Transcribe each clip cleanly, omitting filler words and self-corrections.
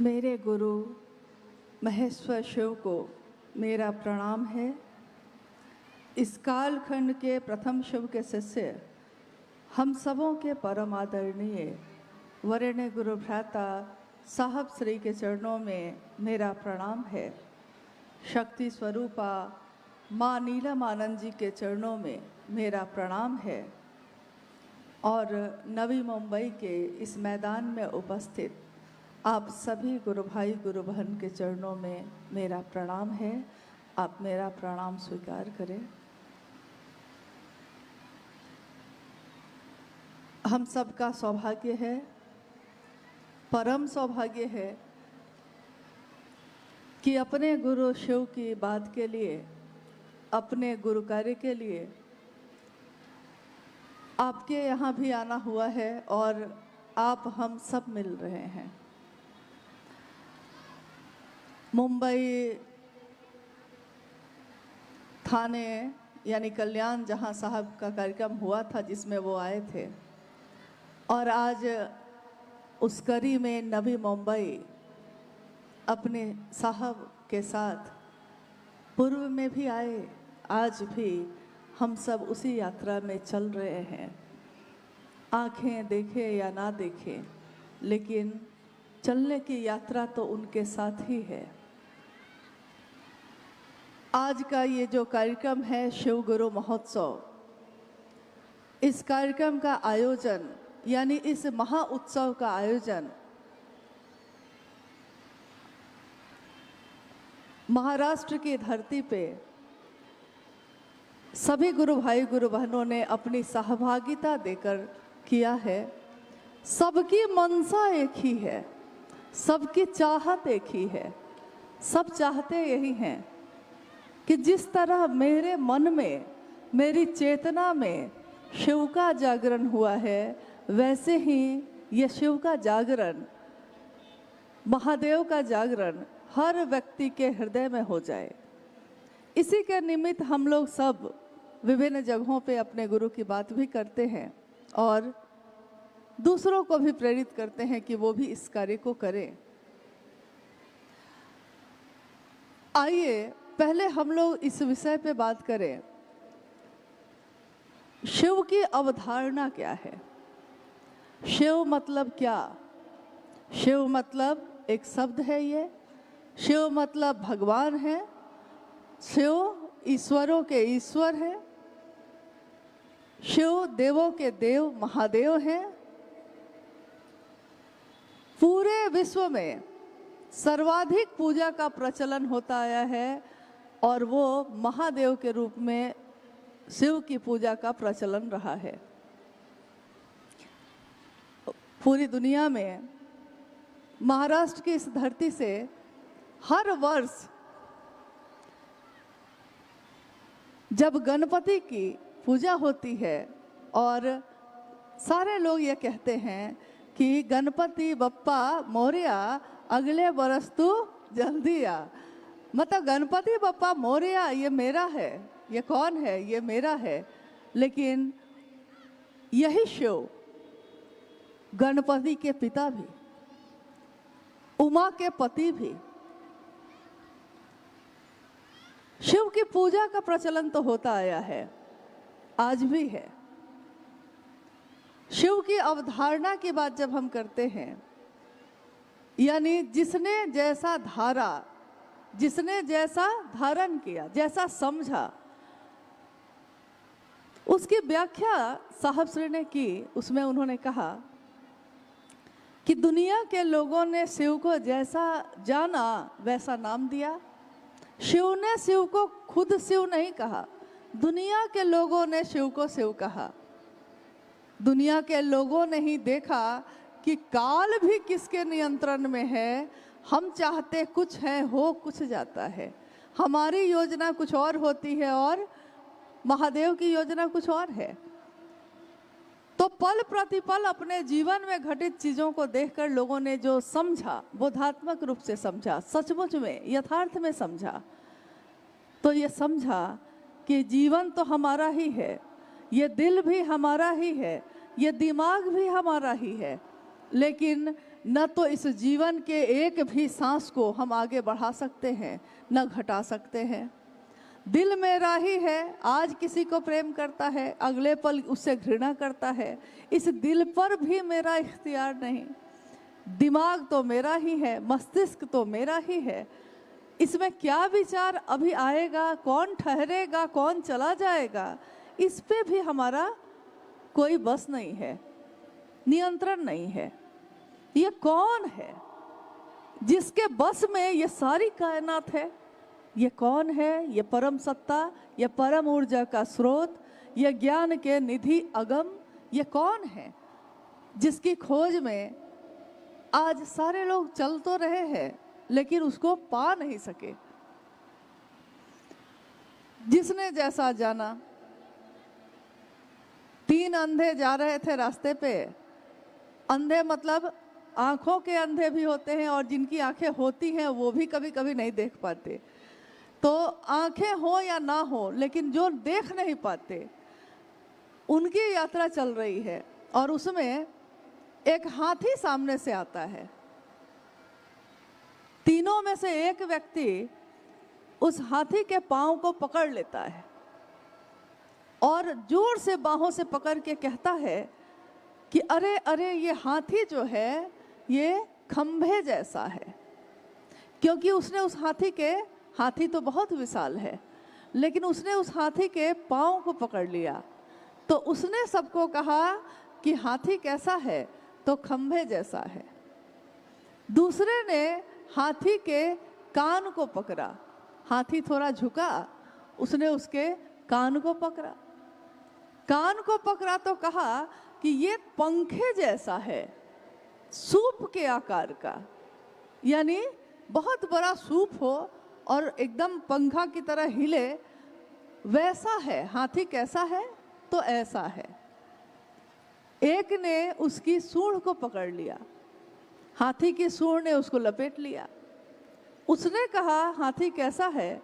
मेरे गुरु महेश्वर शिव को मेरा प्रणाम है। इस कालखंड के प्रथम शिव के शिष्य हम सबों के परम आदरणीय वरेण्य गुरु भ्राता साहब श्री के चरणों में मेरा प्रणाम है। शक्ति स्वरूपा माँ नीलम आनंद जी के चरणों में मेरा प्रणाम है और नवी मुंबई के इस मैदान में उपस्थित आप सभी गुरु भाई गुरु बहन के चरणों में मेरा प्रणाम है। आप मेरा प्रणाम स्वीकार करें। हम सबका सौभाग्य है, परम सौभाग्य है कि अपने गुरु शिव की बात के लिए, अपने गुरु कार्य के लिए आपके यहाँ भी आना हुआ है और आप हम सब मिल रहे हैं। मुंबई थाने यानी कल्याण जहाँ साहब का कार्यक्रम हुआ था जिसमें वो आए थे, और आज उस कड़ी में नवी मुंबई अपने साहब के साथ पूर्व में भी आए, आज भी हम सब उसी यात्रा में चल रहे हैं। आँखें देखें या ना देखें, लेकिन चलने की यात्रा तो उनके साथ ही है। आज का ये जो कार्यक्रम है शिव गुरु महोत्सव, इस कार्यक्रम का आयोजन यानी इस महा उत्सव का आयोजन महाराष्ट्र की धरती पे सभी गुरु भाई गुरु बहनों ने अपनी सहभागिता देकर किया है। सबकी मनसा एक ही है, सबकी चाहत एक ही है। सब चाहते यही हैं कि जिस तरह मेरे मन में, मेरी चेतना में शिव का जागरण हुआ है, वैसे ही ये शिव का जागरण, महादेव का जागरण हर व्यक्ति के हृदय में हो जाए। इसी के निमित्त हम लोग सब विभिन्न जगहों पे अपने गुरु की बात भी करते हैं और दूसरों को भी प्रेरित करते हैं कि वो भी इस कार्य को करें। आइए पहले हम लोग इस विषय पे बात करें, शिव की अवधारणा क्या है। शिव मतलब क्या? शिव मतलब एक शब्द है, ये शिव मतलब भगवान है, शिव ईश्वरों के ईश्वर है, शिव देवों के देव महादेव हैं। पूरे विश्व में सर्वाधिक पूजा का प्रचलन होता आया है और वो महादेव के रूप में शिव की पूजा का प्रचलन रहा है। पूरी दुनिया में महाराष्ट्र की इस धरती से हर वर्ष जब गणपति की पूजा होती है और सारे लोग ये कहते हैं कि गणपति बप्पा मोरया, अगले बरस तू जल्दी आ। मतलब गणपति बप्पा मोरया ये मेरा है, ये कौन है? ये मेरा है। लेकिन यही शिव गणपति के पिता भी, उमा के पति भी। शिव की पूजा का प्रचलन तो होता आया है, आज भी है। शिव की अवधारणा की बात जब हम करते हैं, यानी जिसने जैसा धारा, जिसने जैसा धारण किया, जैसा समझा, उसकी व्याख्या साहब श्री ने की। उसमें उन्होंने कहा कि दुनिया के लोगों ने शिव को जैसा जाना वैसा नाम दिया। शिव ने शिव को खुद शिव नहीं कहा, दुनिया के लोगों ने शिव को शिव कहा। दुनिया के लोगों ने ही देखा कि काल भी किसके नियंत्रण में है। हम चाहते कुछ है, हो कुछ जाता है। हमारी योजना कुछ और होती है और महादेव की योजना कुछ और है। तो पल प्रतिपल अपने जीवन में घटित चीज़ों को देखकर लोगों ने जो समझा, बोधात्मक रूप से समझा, सचमुच में यथार्थ में समझा, तो ये समझा कि जीवन तो हमारा ही है, ये दिल भी हमारा ही है, ये दिमाग भी हमारा ही है, लेकिन न तो इस जीवन के एक भी सांस को हम आगे बढ़ा सकते हैं, न घटा सकते हैं। दिल मेरा ही है, आज किसी को प्रेम करता है, अगले पल उससे घृणा करता है। इस दिल पर भी मेरा इख्तियार नहीं। दिमाग तो मेरा ही है, मस्तिष्क तो मेरा ही है। इसमें क्या विचार अभी आएगा, कौन ठहरेगा, कौन चला जाएगा, इस पे भी हमारा कोई बस नहीं है, नियंत्रण नहीं है। ये कौन है जिसके बस में ये सारी कायनात है? ये कौन है? ये परम सत्ता, ये परम ऊर्जा का स्रोत, ये ज्ञान के निधि अगम, ये कौन है जिसकी खोज में आज सारे लोग चल तो रहे हैं लेकिन उसको पा नहीं सके? जिसने जैसा जाना। 3 अंधे जा रहे थे रास्ते पे। अंधे मतलब आंखों के अंधे भी होते हैं और जिनकी आंखें होती हैं वो भी कभी कभी नहीं देख पाते। तो आंखें हो या ना हो, लेकिन जो देख नहीं पाते उनकी यात्रा चल रही है और उसमें एक हाथी सामने से आता है। तीनों में से एक व्यक्ति उस हाथी के पांव को पकड़ लेता है और जोर से बाहों से पकड़ के कहता है कि अरे अरे, ये हाथी जो है ये खंभे जैसा है। क्योंकि उसने उस हाथी तो बहुत विशाल है, लेकिन उसने उस हाथी के पांव को पकड़ लिया। तो उसने सबको कहा कि हाथी कैसा है? तो खंभे जैसा है। दूसरे ने हाथी के कान को पकड़ा। हाथी थोड़ा झुका, उसने उसके कान को पकड़ा। कान को पकड़ा तो कहा कि ये पंखे जैसा है, सूप के आकार का, यानी बहुत बड़ा सूप हो और एकदम पंखा की तरह हिले, वैसा है। हाथी कैसा है? तो ऐसा है। एक ने उसकी सूंड को पकड़ लिया, हाथी की सूंड ने उसको लपेट लिया। उसने कहा हाथी कैसा है?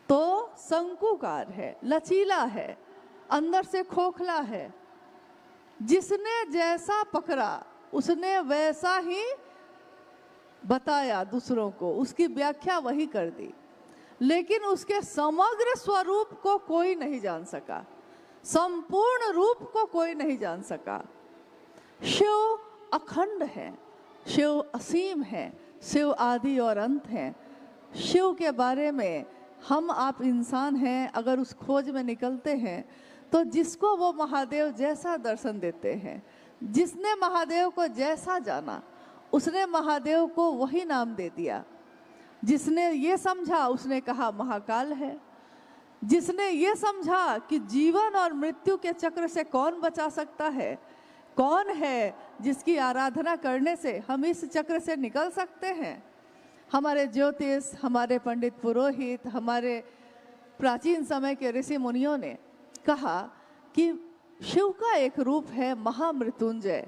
तो शंकुकार है, लचीला है, अंदर से खोखला है। जिसने जैसा पकड़ा उसने वैसा ही बताया दूसरों को, उसकी व्याख्या वही कर दी, लेकिन उसके समग्र स्वरूप को कोई नहीं जान सका, संपूर्ण रूप को कोई नहीं जान सका। शिव अखंड है, शिव असीम है, शिव आदि और अंत है। शिव के बारे में हम आप इंसान हैं, अगर उस खोज में निकलते हैं तो जिसको वो महादेव जैसा दर्शन देते हैं, जिसने महादेव को जैसा जाना उसने महादेव को वही नाम दे दिया। जिसने ये समझा उसने कहा महाकाल है। जिसने ये समझा कि जीवन और मृत्यु के चक्र से कौन बचा सकता है, कौन है जिसकी आराधना करने से हम इस चक्र से निकल सकते हैं, हमारे ज्योतिष, हमारे पंडित पुरोहित, हमारे प्राचीन समय के ऋषि मुनियों ने कहा कि शिव का एक रूप है महामृत्युंजय,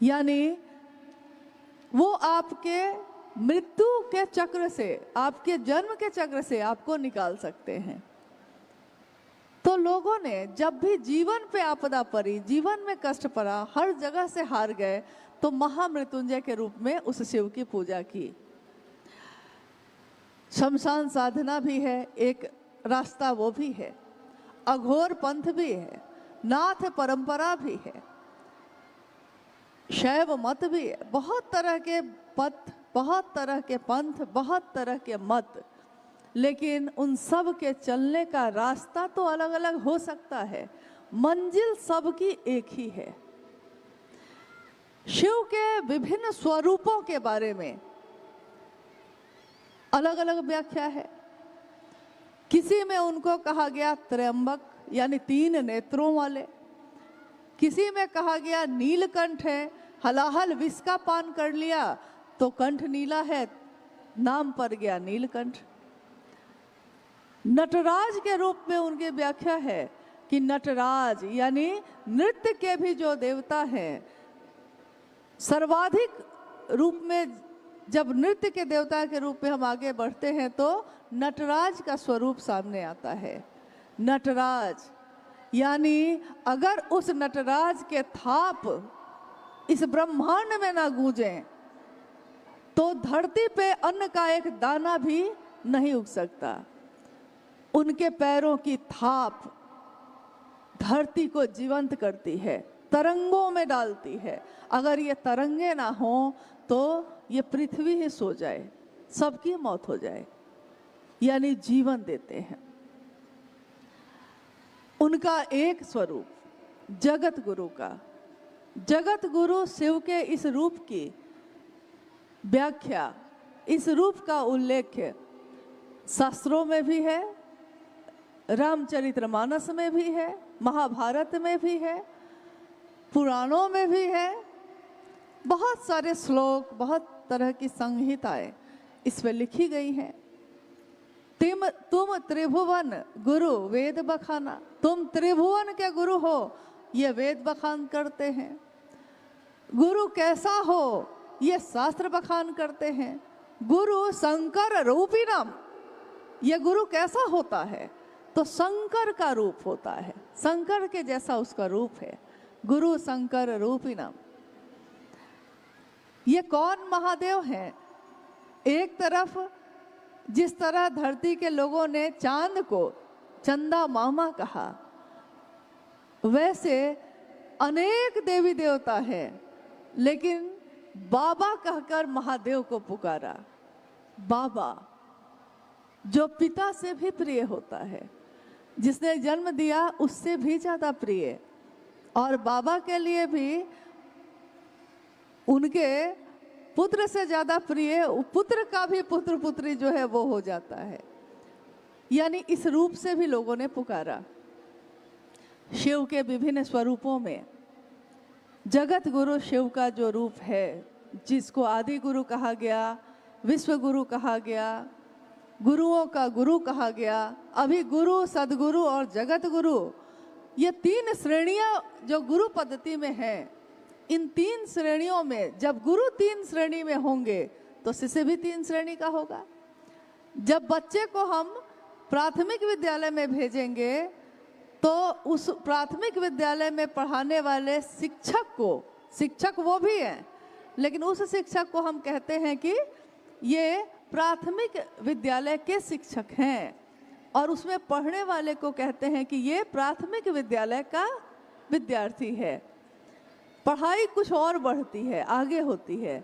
यानी वो आपके मृत्यु के चक्र से, आपके जन्म के चक्र से आपको निकाल सकते हैं। तो लोगों ने जब भी जीवन पे आपदा पड़ी, जीवन में कष्ट पड़ा, हर जगह से हार गए, तो महामृत्युंजय के रूप में उस शिव की पूजा की। शमशान साधना भी है, एक रास्ता वो भी है, अघोर पंथ भी है, नाथ परंपरा भी है, शैव मत भी है। बहुत तरह के पथ, बहुत तरह के पंथ, बहुत तरह के मत, लेकिन उन सब के चलने का रास्ता तो अलग अलग हो सकता है, मंजिल सबकी एक ही है। शिव के विभिन्न स्वरूपों के बारे में अलग अलग व्याख्या है। किसी में उनको कहा गया त्रयंबक, यानी 3 नेत्रों वाले। किसी में कहा गया नीलकंठ है, हलाहल विष का पान कर लिया तो कंठ नीला है, नाम पड़ गया नीलकंठ। नटराज के रूप में उनकी व्याख्या है कि नटराज यानी नृत्य के भी जो देवता हैं, सर्वाधिक रूप में जब नृत्य के देवता के रूप में हम आगे बढ़ते हैं तो नटराज का स्वरूप सामने आता है। नटराज यानी अगर उस नटराज के थाप इस ब्रह्मांड में ना गूंजें तो धरती पे अन्न का एक दाना भी नहीं उग सकता। उनके पैरों की थाप धरती को जीवंत करती है, तरंगों में डालती है। अगर ये तरंगे ना हो तो ये पृथ्वी ही सो जाए, सबकी मौत हो जाए, यानी जीवन देते हैं। उनका एक स्वरूप जगत गुरु का, जगत गुरु शिव के इस रूप की व्याख्या, इस रूप का उल्लेख शास्त्रों में भी है, रामचरितमानस में भी है, महाभारत में भी है, पुराणों में भी है। बहुत सारे श्लोक, बहुत तरह की संहिताएं इस पे लिखी गई हैं। तुम त्रिभुवन गुरु वेद बखाना, तुम त्रिभुवन के गुरु हो, ये वेद बखान करते हैं। गुरु कैसा हो, ये शास्त्र बखान करते हैं। गुरु शंकर रूपिणम, ये गुरु कैसा होता है, तो शंकर का रूप होता है, शंकर के जैसा उसका रूप है। गुरु शंकर रूपिणम। ये कौन महादेव हैं? एक तरफ जिस तरह धरती के लोगों ने चांद को चंदा मामा कहा, वैसे अनेक देवी देवता हैं, लेकिन बाबा कहकर महादेव को पुकारा। बाबा जो पिता से भी प्रिय होता है, जिसने जन्म दिया उससे भी ज्यादा प्रिय, और बाबा के लिए भी उनके पुत्र से ज्यादा प्रिय, पुत्र का भी पुत्र पुत्री जो है वो हो जाता है। यानी इस रूप से भी लोगों ने पुकारा। शिव के विभिन्न स्वरूपों में जगत गुरु शिव का जो रूप है, जिसको आदि गुरु कहा गया, विश्व गुरु कहा गया, गुरुओं का गुरु कहा गया, अभी गुरु, सदगुरु और जगत गुरु, ये तीन श्रेणियां जो गुरु पद्धति में हैं, इन तीन श्रेणियों में जब गुरु तीन श्रेणी में होंगे तो शिष्य भी तीन श्रेणी का होगा। जब बच्चे को हम प्राथमिक विद्यालय में भेजेंगे तो उस प्राथमिक विद्यालय में पढ़ाने वाले शिक्षक को, शिक्षक वो भी हैं, लेकिन उस शिक्षक को हम कहते हैं कि ये प्राथमिक विद्यालय के शिक्षक हैं, और उसमें पढ़ने वाले को कहते हैं कि ये प्राथमिक विद्यालय का विद्यार्थी है। पढ़ाई कुछ और बढ़ती है, आगे होती है,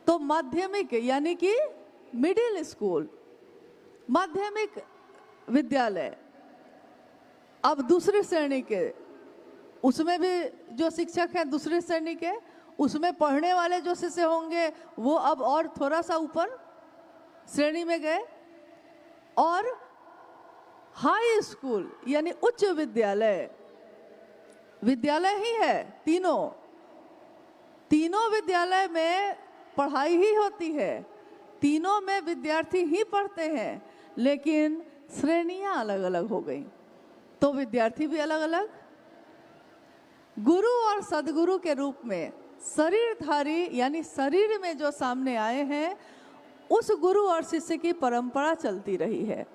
तो माध्यमिक यानी कि मिडिल स्कूल, माध्यमिक विद्यालय, अब दूसरी श्रेणी के, उसमें भी जो शिक्षक हैं दूसरी श्रेणी के, उसमें पढ़ने वाले जो शिष्य होंगे वो अब और थोड़ा सा ऊपर श्रेणी में गए। और हाई स्कूल यानी उच्च विद्यालय, विद्यालय ही है तीनों, तीनों विद्यालय में पढ़ाई ही होती है, तीनों में विद्यार्थी ही पढ़ते हैं, लेकिन श्रेणियां अलग अलग हो गई तो विद्यार्थी भी अलग अलग। गुरु और सदगुरु के रूप में शरीरधारी यानी शरीर में जो सामने आए हैं, उस गुरु और शिष्य की परंपरा चलती रही है।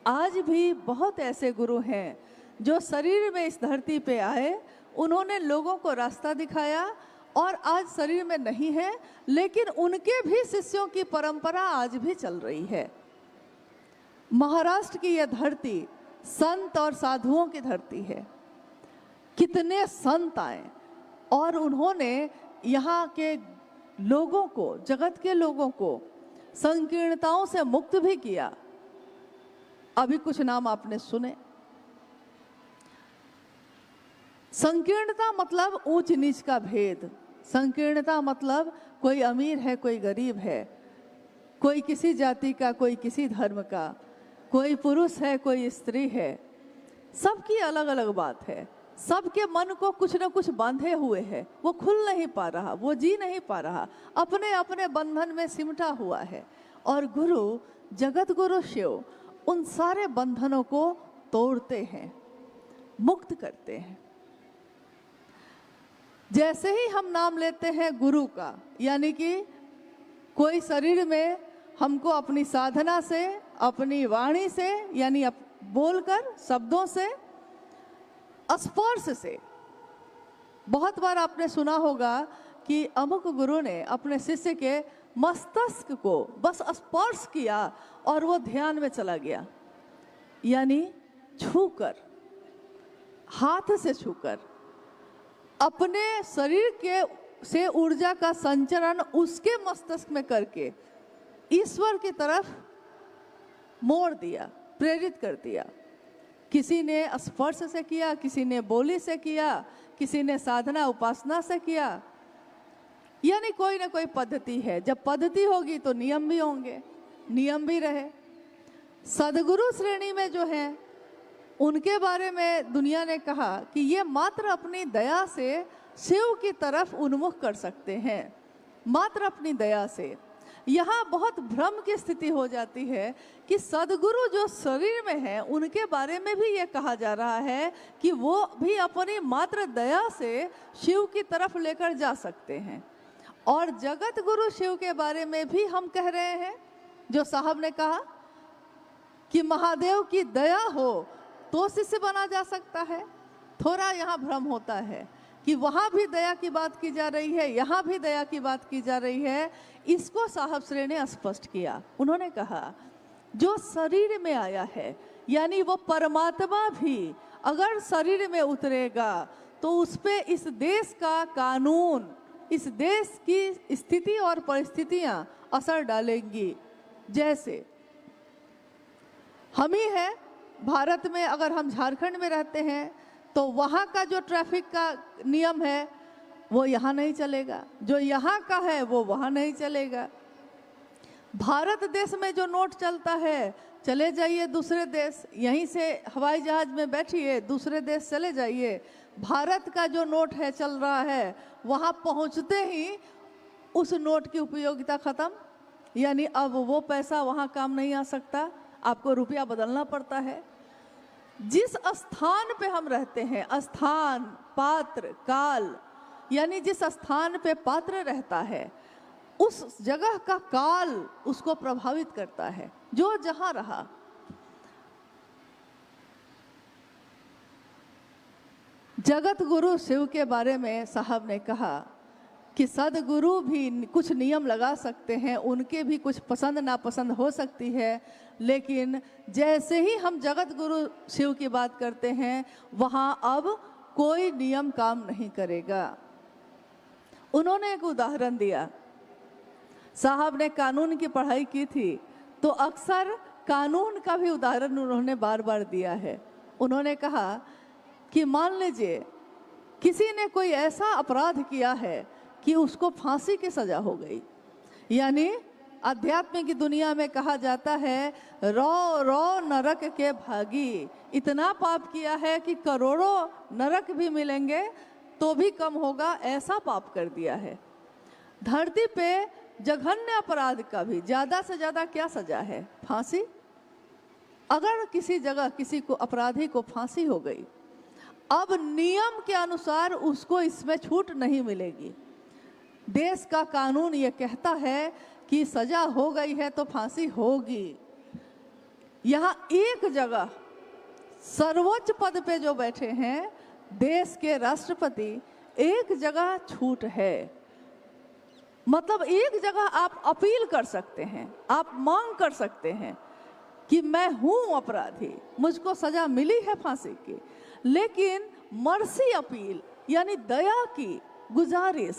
आज भी बहुत ऐसे गुरु हैं जो शरीर में इस धरती पे आए, उन्होंने लोगों को रास्ता दिखाया, और आज शरीर में नहीं है, लेकिन उनके भी शिष्यों की परंपरा आज भी चल रही है। महाराष्ट्र की यह धरती संत और साधुओं की धरती है। कितने संत आए और उन्होंने यहाँ के लोगों को, जगत के लोगों को संकीर्णताओं से मुक्त भी किया। अभी कुछ नाम आपने सुने। संकीर्णता मतलब ऊंच नीच का भेद, संकीर्णता मतलब कोई अमीर है कोई गरीब है, कोई किसी जाति का कोई किसी धर्म का, कोई पुरुष है कोई स्त्री है, सबकी अलग अलग बात है। सबके मन को कुछ न कुछ बांधे हुए है, वो खुल नहीं पा रहा, वो जी नहीं पा रहा, अपने अपने बंधन में सिमटा हुआ है। और गुरु, जगत गुरु शिव उन सारे बंधनों को तोड़ते हैं, मुक्त करते हैं। जैसे ही हम नाम लेते हैं गुरु का, यानी कि कोई शरीर में हमको अपनी साधना से, अपनी वाणी से, यानी बोलकर शब्दों से, स्पर्श से, बहुत बार आपने सुना होगा कि अमुक गुरु ने अपने शिष्य के मस्तिष्क को बस स्पर्श किया और वो ध्यान में चला गया, यानी छूकर, हाथ से छूकर अपने शरीर के से ऊर्जा का संचरण उसके मस्तिष्क में करके ईश्वर की तरफ मोड़ दिया, प्रेरित कर दिया। किसी ने स्पर्श से किया, किसी ने बोली से किया, किसी ने साधना उपासना से किया, यानी कोई ना कोई पद्धति है। जब पद्धति होगी तो नियम भी होंगे, नियम भी रहे। सदगुरु श्रेणी में जो है उनके बारे में दुनिया ने कहा कि ये मात्र अपनी दया से शिव की तरफ उन्मुख कर सकते हैं, मात्र अपनी दया से। यहाँ बहुत भ्रम की स्थिति हो जाती है कि सदगुरु जो शरीर में है उनके बारे में भी ये कहा जा रहा है कि वो भी अपनी मात्र दया से शिव की तरफ लेकर जा सकते हैं। और जगत गुरु शिव के बारे में भी हम कह रहे हैं, जो साहब ने कहा कि महादेव की दया हो तो शिष्य बना जा सकता है। थोड़ा यहाँ भ्रम होता है कि वहाँ भी दया की बात की जा रही है, यहाँ भी दया की बात की जा रही है। इसको साहब श्री ने स्पष्ट किया। उन्होंने कहा जो शरीर में आया है, यानी वो परमात्मा भी अगर शरीर में उतरेगा तो उस पे इस देश का कानून, इस देश की स्थिति और परिस्थितियाँ असर डालेंगी। जैसे हम ही है भारत में, अगर हम झारखंड में रहते हैं तो वहाँ का जो ट्रैफिक का नियम है वो यहाँ नहीं चलेगा, जो यहाँ का है वो वहाँ नहीं चलेगा। भारत देश में जो नोट चलता है, चले जाइए दूसरे देश, यहीं से हवाई जहाज में बैठिए दूसरे देश चले जाइए, भारत का जो नोट है चल रहा है, वहाँ पहुँचते ही उस नोट की उपयोगिता ख़त्म, यानी अब वो पैसा वहाँ काम नहीं आ सकता, आपको रुपया बदलना पड़ता है। जिस स्थान पे हम रहते हैं, स्थान, पात्र, काल, यानी जिस स्थान पे पात्र रहता है उस जगह का काल उसको प्रभावित करता है, जो जहां रहा। जगत गुरु शिव के बारे में साहब ने कहा कि सदगुरु भी कुछ नियम लगा सकते हैं, उनके भी कुछ पसंद नापसंद हो सकती है, लेकिन जैसे ही हम जगत गुरु शिव की बात करते हैं वहाँ अब कोई नियम काम नहीं करेगा। उन्होंने एक उदाहरण दिया। साहब ने कानून की पढ़ाई की थी तो अक्सर कानून का भी उदाहरण उन्होंने बार बार दिया है। उन्होंने कहा कि मान लीजिए किसी ने कोई ऐसा अपराध किया है कि उसको फांसी की सजा हो गई, यानी अध्यात्म की दुनिया में कहा जाता है रौ रौ नरक के भागी, इतना पाप किया है कि करोड़ों नरक भी मिलेंगे तो भी कम होगा, ऐसा पाप कर दिया है। धरती पे जघन्य अपराध का भी ज़्यादा से ज़्यादा क्या सजा है? फांसी। अगर किसी जगह किसी को अपराधी को फांसी हो गई, अब नियम के अनुसार उसको इसमें छूट नहीं मिलेगी। देश का कानून ये कहता है कि सजा हो गई है तो फांसी होगी। यहाँ एक जगह सर्वोच्च पद पे जो बैठे हैं देश के राष्ट्रपति, एक जगह छूट है। मतलब एक जगह आप अपील कर सकते हैं, आप मांग कर सकते हैं कि मैं हूं अपराधी, मुझको सजा मिली है फांसी की, लेकिन मर्सी अपील यानी दया की गुजारिश,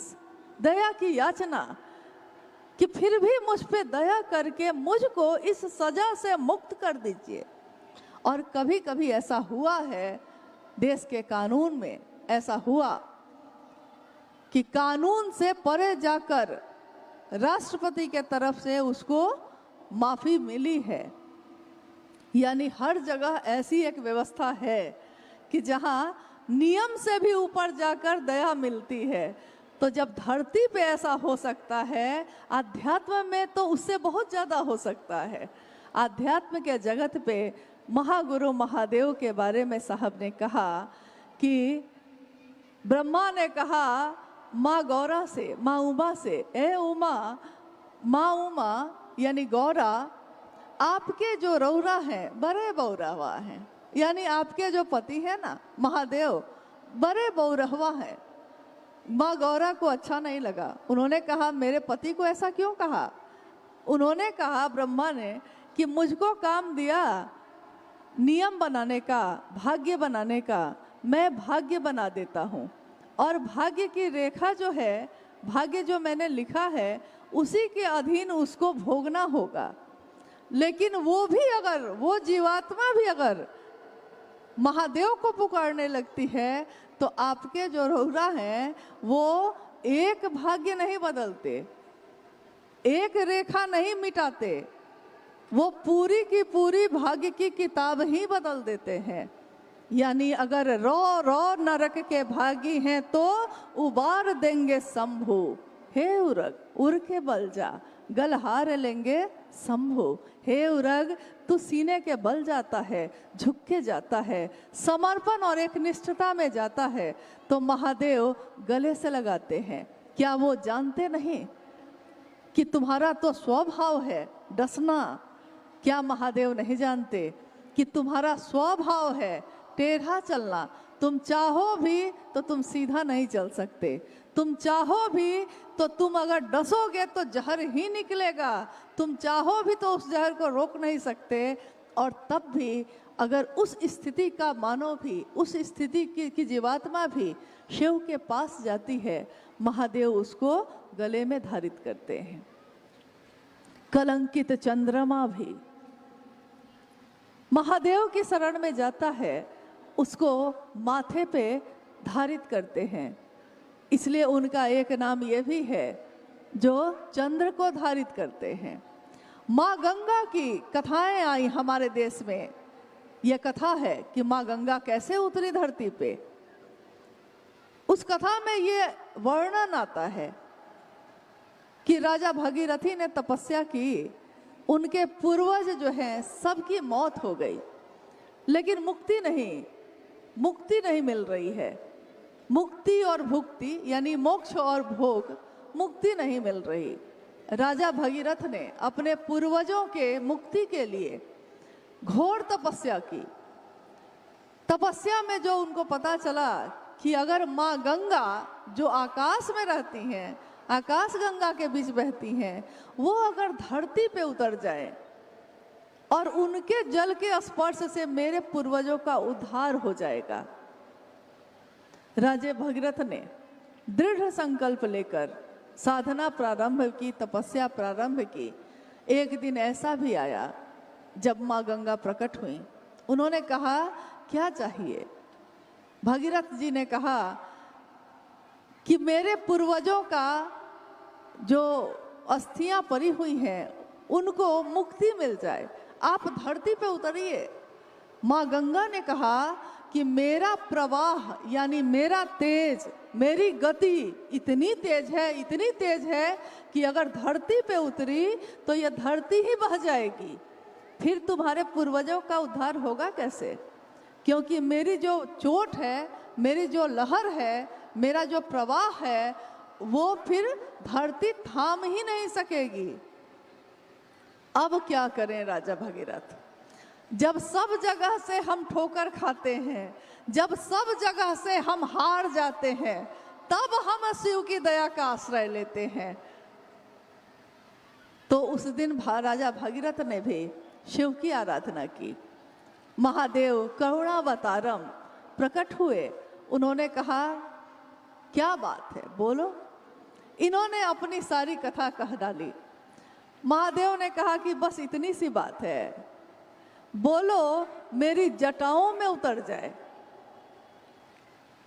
दया की याचना कि फिर भी मुझ पे दया करके मुझको इस सजा से मुक्त कर दीजिए। और कभी कभी ऐसा हुआ है, देश के कानून में ऐसा हुआ कि कानून से परे जाकर राष्ट्रपति के तरफ से उसको माफ़ी मिली है। यानी हर जगह ऐसी एक व्यवस्था है कि जहां नियम से भी ऊपर जाकर दया मिलती है। तो जब धरती पे ऐसा हो सकता है, आध्यात्म में तो उससे बहुत ज़्यादा हो सकता है। आध्यात्म के जगत पे महागुरु महादेव के बारे में साहब ने कहा कि ब्रह्मा ने कहा माँ गौरा से, माँ उमा से, ए उमा, माँ उमा यानी गौरा, आपके जो रौरा हैं बड़े बौरहवा हैं, यानी आपके जो पति है ना महादेव बड़े बौरहवा हैं। माँ गौरा को अच्छा नहीं लगा। उन्होंने कहा मेरे पति को ऐसा क्यों कहा? उन्होंने कहा, ब्रह्मा ने, कि मुझको काम दिया नियम बनाने का, भाग्य बनाने का, मैं भाग्य बना देता हूँ, और भाग्य की रेखा जो है, भाग्य जो मैंने लिखा है, उसी के अधीन उसको भोगना होगा। लेकिन वो भी अगर, वो जीवात्मा भी अगर महादेव को पुकारने लगती है, तो आपके जो रौरा हैं वो एक भाग्य नहीं बदलते, एक रेखा नहीं मिटाते, वो पूरी की पूरी भाग्य की किताब ही बदल देते हैं। यानी अगर रो रो नरक के भागी हैं तो उबार देंगे शंभु, हे उरग उर के बल जा, गल हार लेंगे शंभु। हे उरग, तू सीने के बल जाता है, झुक के जाता है, समर्पण और एक निष्ठता में जाता है, तो महादेव गले से लगाते हैं। क्या वो जानते नहीं कि तुम्हारा तो स्वभाव है डसना? क्या महादेव नहीं जानते कि तुम्हारा स्वभाव है टेढ़ा चलना? तुम चाहो भी तो तुम सीधा नहीं चल सकते, तुम चाहो भी तो तुम अगर डसोगे तो जहर ही निकलेगा, तुम चाहो भी तो उस जहर को रोक नहीं सकते। और तब भी अगर उस स्थिति का मानव भी, उस स्थिति की जीवात्मा भी शिव के पास जाती है, महादेव उसको गले में धारित करते हैं। कलंकित चंद्रमा भी महादेव की शरण में जाता है, उसको माथे पे धारित करते हैं। इसलिए उनका एक नाम ये भी है जो चंद्र को धारित करते हैं। माँ गंगा की कथाएं आई हमारे देश में। यह कथा है कि माँ गंगा कैसे उतरी धरती पे। उस कथा में ये वर्णन आता है कि राजा भगीरथी ने तपस्या की, उनके पूर्वज जो हैं सबकी मौत हो गई, लेकिन मुक्ति नहीं मिल रही है। मुक्ति और भुक्ति यानी मोक्ष और भोग, मुक्ति नहीं मिल रही। राजा भगीरथ ने अपने पूर्वजों के मुक्ति के लिए घोर तपस्या की। तपस्या में जो उनको पता चला कि अगर माँ गंगा जो आकाश में रहती हैं, आकाश गंगा के बीच बहती हैं, वो अगर धरती पे उतर जाए और उनके जल के स्पर्श से मेरे पूर्वजों का उद्धार हो जाएगा। राजा भगीरथ ने दृढ़ संकल्प लेकर साधना प्रारंभ की, तपस्या प्रारंभ की। एक दिन ऐसा भी आया जब माँ गंगा प्रकट हुई। उन्होंने कहा, क्या चाहिए? भगीरथ जी ने कहा कि मेरे पूर्वजों का जो अस्थियां पड़ी हुई हैं उनको मुक्ति मिल जाए, आप धरती पे उतरिए। माँ गंगा ने कहा कि मेरा प्रवाह यानी मेरा तेज, मेरी गति इतनी तेज है कि अगर धरती पे उतरी तो यह धरती ही बह जाएगी। फिर तुम्हारे पूर्वजों का उद्धार होगा कैसे? क्योंकि मेरी जो चोट है, मेरी जो लहर है, मेरा जो प्रवाह है, वो फिर धरती थाम ही नहीं सकेगी। अब क्या करें राजा भगीरथ? जब सब जगह से हम ठोकर खाते हैं, जब सब जगह से हम हार जाते हैं, तब हम शिव की दया का आश्रय लेते हैं। तो उस दिन राजा भगीरथ ने भी शिव की आराधना की। महादेव करुणावतारम प्रकट हुए। उन्होंने कहा, क्या बात है, बोलो। इन्होंने अपनी सारी कथा कह डाली। महादेव ने कहा कि बस इतनी सी बात है, बोलो मेरी जटाओं में उतर जाए।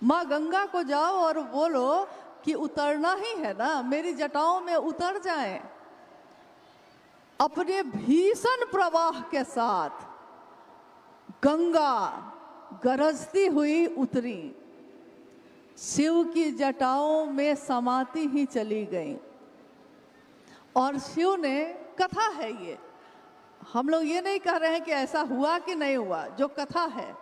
माँ गंगा को जाओ और बोलो कि उतरना ही है ना, मेरी जटाओं में उतर जाए। अपने भीषण प्रवाह के साथ गंगा गरजती हुई उतरी, शिव की जटाओं में समाती ही चली गई। और शिव ने, कथा है ये, हम लोग ये नहीं कह रहे हैं कि ऐसा हुआ कि नहीं हुआ। जो कथा है,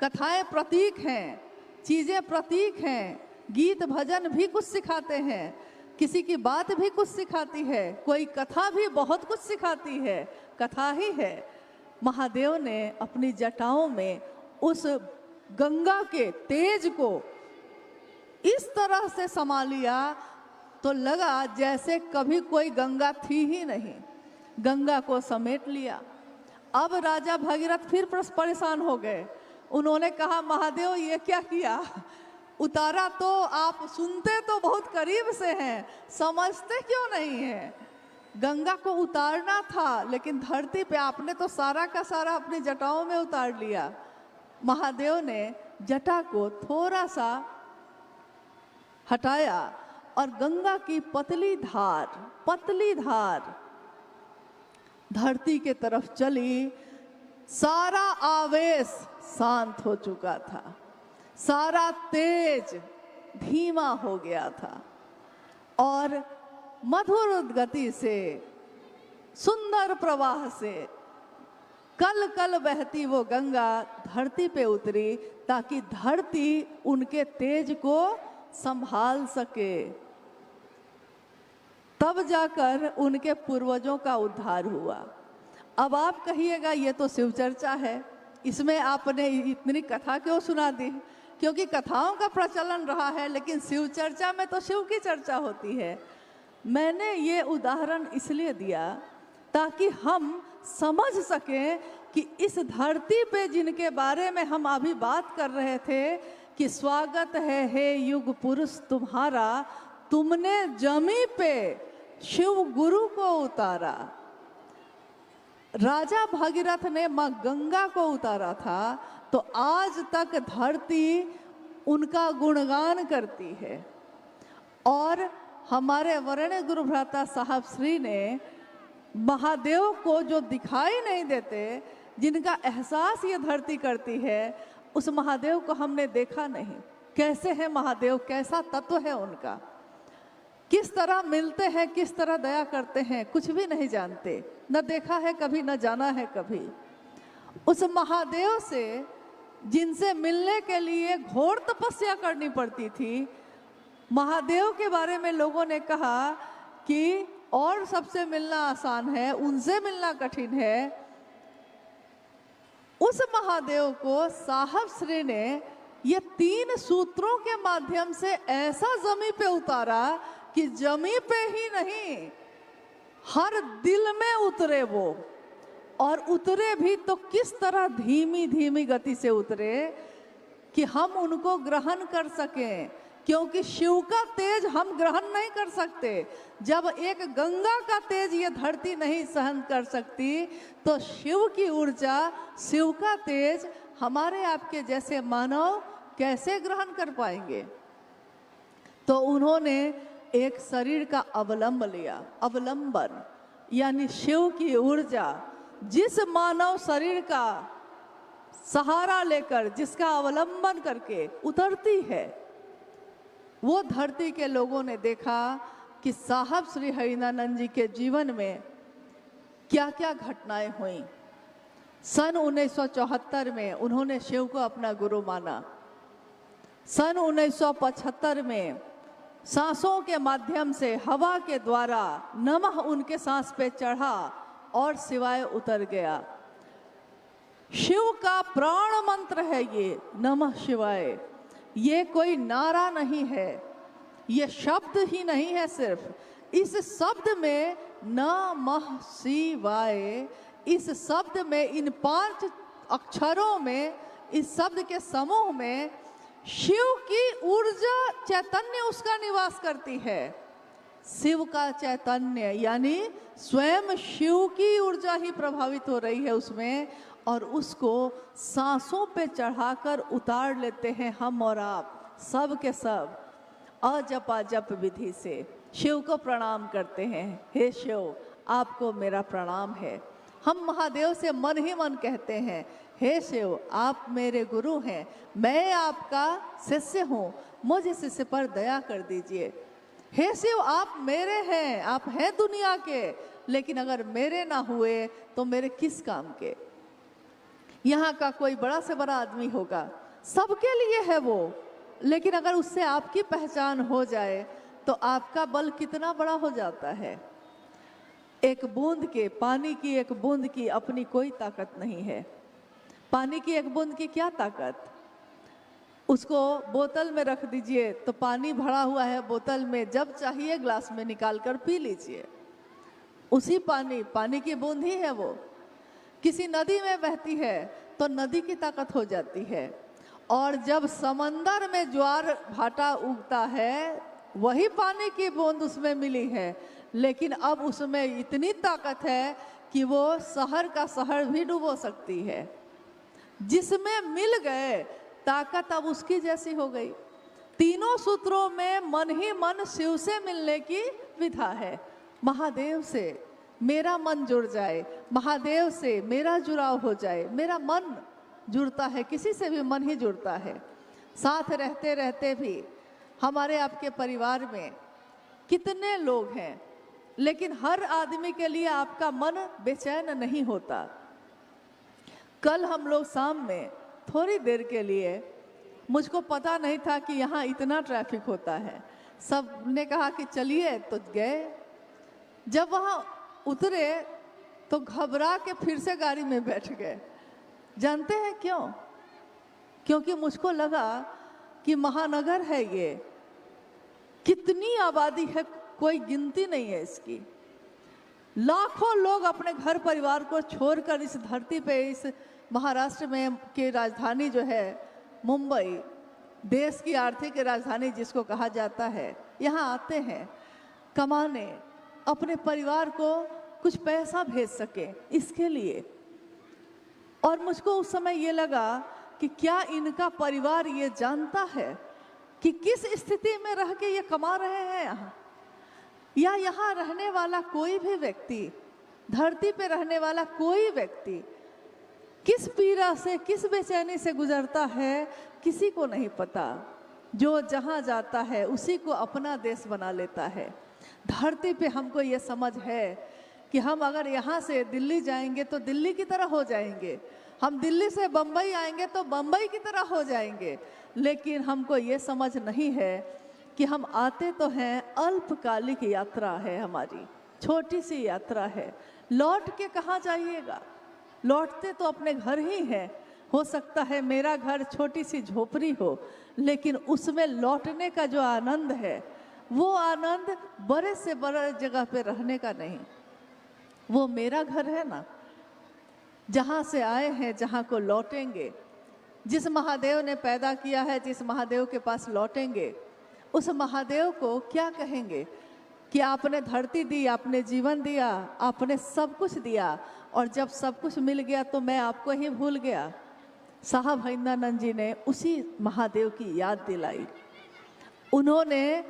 कथाएं प्रतीक हैं, चीजें प्रतीक हैं। गीत भजन भी कुछ सिखाते हैं, किसी की बात भी कुछ सिखाती है, कोई कथा भी बहुत कुछ सिखाती है, कथा ही है। महादेव ने अपनी जटाओं में उस गंगा के तेज को इस तरह से समा लिया तो लगा जैसे कभी कोई गंगा थी ही नहीं, गंगा को समेट लिया। अब राजा भगीरथ फिर परेशान हो गए। उन्होंने कहा, महादेव ये क्या किया? उतारा तो आप सुनते तो बहुत करीब से हैं, समझते क्यों नहीं हैं? गंगा को उतारना था, लेकिन धरती पे आपने तो सारा का सारा अपनी जटाओं में उतार लिया। महादेव ने जटा को थोड़ा सा हटाया और गंगा की पतली धार धरती के तरफ चली। सारा आवेश शांत हो चुका था, सारा तेज धीमा हो गया था और मधुर गति से, सुंदर प्रवाह से कल कल बहती वो गंगा धरती पे उतरी, ताकि धरती उनके तेज को संभाल सके। तब जाकर उनके पूर्वजों का उद्धार हुआ। अब आप कहिएगा, ये तो शिव चर्चा है, इसमें आपने इतनी कथा क्यों सुना दी? क्योंकि कथाओं का प्रचलन रहा है, लेकिन शिव चर्चा में तो शिव की चर्चा होती है। मैंने ये उदाहरण इसलिए दिया ताकि हम समझ सकें कि इस धरती पे जिनके बारे में हम अभी बात कर रहे थे कि स्वागत है हे युग पुरुष तुम्हारा, तुमने जमी पे शिव गुरु को उतारा। राजा भगीरथ ने माँ गंगा को उतारा था, तो आज तक धरती उनका गुणगान करती है। और हमारे वरेण्य गुरु भ्राता साहब श्री ने महादेव को जो दिखाई नहीं देते, जिनका एहसास ये धरती करती है, उस महादेव को हमने देखा नहीं। कैसे है महादेव, कैसा तत्व है उनका, किस तरह मिलते हैं, किस तरह दया करते हैं, कुछ भी नहीं जानते, न देखा है कभी, न जाना है कभी। उस महादेव से जिनसे मिलने के लिए घोर तपस्या करनी पड़ती थी, महादेव के बारे में लोगों ने कहा कि और सबसे मिलना आसान है, उनसे मिलना कठिन है। उस महादेव को साहब श्री ने ये 3 सूत्रों के माध्यम से ऐसा जमी पे उतारा कि जमी पे ही नहीं, हर दिल में उतरे वो। और उतरे भी तो किस तरह, धीमी धीमी गति से उतरे कि हम उनको ग्रहण कर सकें, क्योंकि शिव का तेज हम ग्रहण नहीं कर सकते। जब एक गंगा का तेज ये धरती नहीं सहन कर सकती, तो शिव की ऊर्जा, शिव का तेज हमारे आपके जैसे मानव कैसे ग्रहण कर पाएंगे? तो उन्होंने एक शरीर का अवलंब लिया, अवलंबन, यानी शिव की ऊर्जा जिस मानव शरीर का सहारा लेकर, जिसका अवलंबन करके उतरती है, वो धरती के लोगों ने देखा कि साहब श्री हरिनानंद जी के जीवन में क्या क्या घटनाएं हुई। सन 1974 में उन्होंने शिव को अपना गुरु माना। सन 1975 में सांसों के माध्यम से, हवा के द्वारा नमः उनके सांस पे चढ़ा और शिवाय उतर गया। शिव का प्राण मंत्र है ये नमः शिवाय। ये कोई नारा नहीं है, ये शब्द ही नहीं है सिर्फ। इस शब्द में नमः शिवाय, इस शब्द में, इन 5 अक्षरों में, इस शब्द के समूह में शिव की ऊर्जा, चैतन्य उसका निवास करती है। शिव का चैतन्य यानी स्वयं शिव की ऊर्जा ही प्रभावित हो रही है उसमें, और उसको सांसों पे चढ़ाकर उतार लेते हैं हम और आप, सब के सब अजपाजप विधि से शिव को प्रणाम करते हैं। हे शिव, आपको मेरा प्रणाम है। हम महादेव से मन ही मन कहते हैं, हे शिव, आप मेरे गुरु हैं, मैं आपका शिष्य हूँ, मुझे शिष्य पर दया कर दीजिए। हे शिव, आप मेरे हैं, आप हैं दुनिया के, लेकिन अगर मेरे ना हुए तो मेरे किस काम के? यहाँ का कोई बड़ा से बड़ा आदमी होगा, सबके लिए है वो, लेकिन अगर उससे आपकी पहचान हो जाए तो आपका बल कितना बड़ा हो जाता है। एक बूंद के, पानी की एक बूंद की अपनी कोई ताकत नहीं है। पानी की एक बूंद की क्या ताकत? उसको बोतल में रख दीजिए तो पानी भरा हुआ है बोतल में, जब चाहिए ग्लास में निकाल कर पी लीजिए। उसी पानी की बूंद ही है वो। किसी नदी में बहती है तो नदी की ताकत हो जाती है, और जब समंदर में ज्वार भाटा उगता है वही पानी की बूंद उसमें मिली है, लेकिन अब उसमें इतनी ताकत है कि वो शहर का शहर भी डुबो सकती है। जिसमें मिल गए ताकत अब उसकी जैसी हो गई। तीनों सूत्रों में मन ही मन शिव से मिलने की विधा है। महादेव से मेरा मन जुड़ जाए, महादेव से मेरा जुड़ाव हो जाए। मेरा मन जुड़ता है, किसी से भी मन ही जुड़ता है। साथ रहते रहते भी हमारे आपके परिवार में कितने लोग हैं, लेकिन हर आदमी के लिए आपका मन बेचैन नहीं होता। कल हम लोग शाम में थोड़ी देर के लिए, मुझको पता नहीं था कि यहाँ इतना ट्रैफिक होता है, सब ने कहा कि चलिए तो गए। जब वहाँ उतरे तो घबरा के फिर से गाड़ी में बैठ गए। जानते हैं क्यों? क्योंकि मुझको लगा कि महानगर है ये, कितनी आबादी है, कोई गिनती नहीं है इसकी। लाखों लोग अपने घर परिवार को छोड़कर इस धरती पे, इस महाराष्ट्र में की राजधानी जो है मुंबई, देश की आर्थिक राजधानी जिसको कहा जाता है, यहाँ आते हैं कमाने, अपने परिवार को कुछ पैसा भेज सके इसके लिए। और मुझको उस समय ये लगा कि क्या इनका परिवार ये जानता है कि किस स्थिति में रह के ये कमा रहे हैं यहाँ, या यहाँ रहने वाला कोई भी व्यक्ति, धरती पे रहने वाला कोई व्यक्ति किस पीड़ा से, किस बेचैनी से गुजरता है, किसी को नहीं पता। जो जहाँ जाता है उसी को अपना देश बना लेता है। धरती पे हमको ये समझ है कि हम अगर यहाँ से दिल्ली जाएंगे तो दिल्ली की तरह हो जाएंगे, हम दिल्ली से बम्बई आएंगे तो बम्बई की तरह हो जाएंगे। लेकिन हमको ये समझ नहीं है कि हम आते तो हैं, अल्पकालिक यात्रा है हमारी, छोटी सी यात्रा है। लौट के कहाँ जाइएगा? लौटते तो अपने घर ही हैं। हो सकता है मेरा घर छोटी सी झोपड़ी हो, लेकिन उसमें लौटने का जो आनंद है, वो आनंद बड़े से बड़े जगह पे रहने का नहीं। वो मेरा घर है ना, जहाँ से आए हैं, जहाँ को लौटेंगे। जिस महादेव ने पैदा किया है, जिस महादेव के पास लौटेंगे, उस महादेव को क्या कहेंगे कि आपने धरती दी, आपने जीवन दिया, आपने सब कुछ दिया, और जब सब कुछ मिल गया तो मैं आपको ही भूल गया। साहब हरिंद्रानंद जी ने उसी महादेव की याद दिलाई। उन्होंने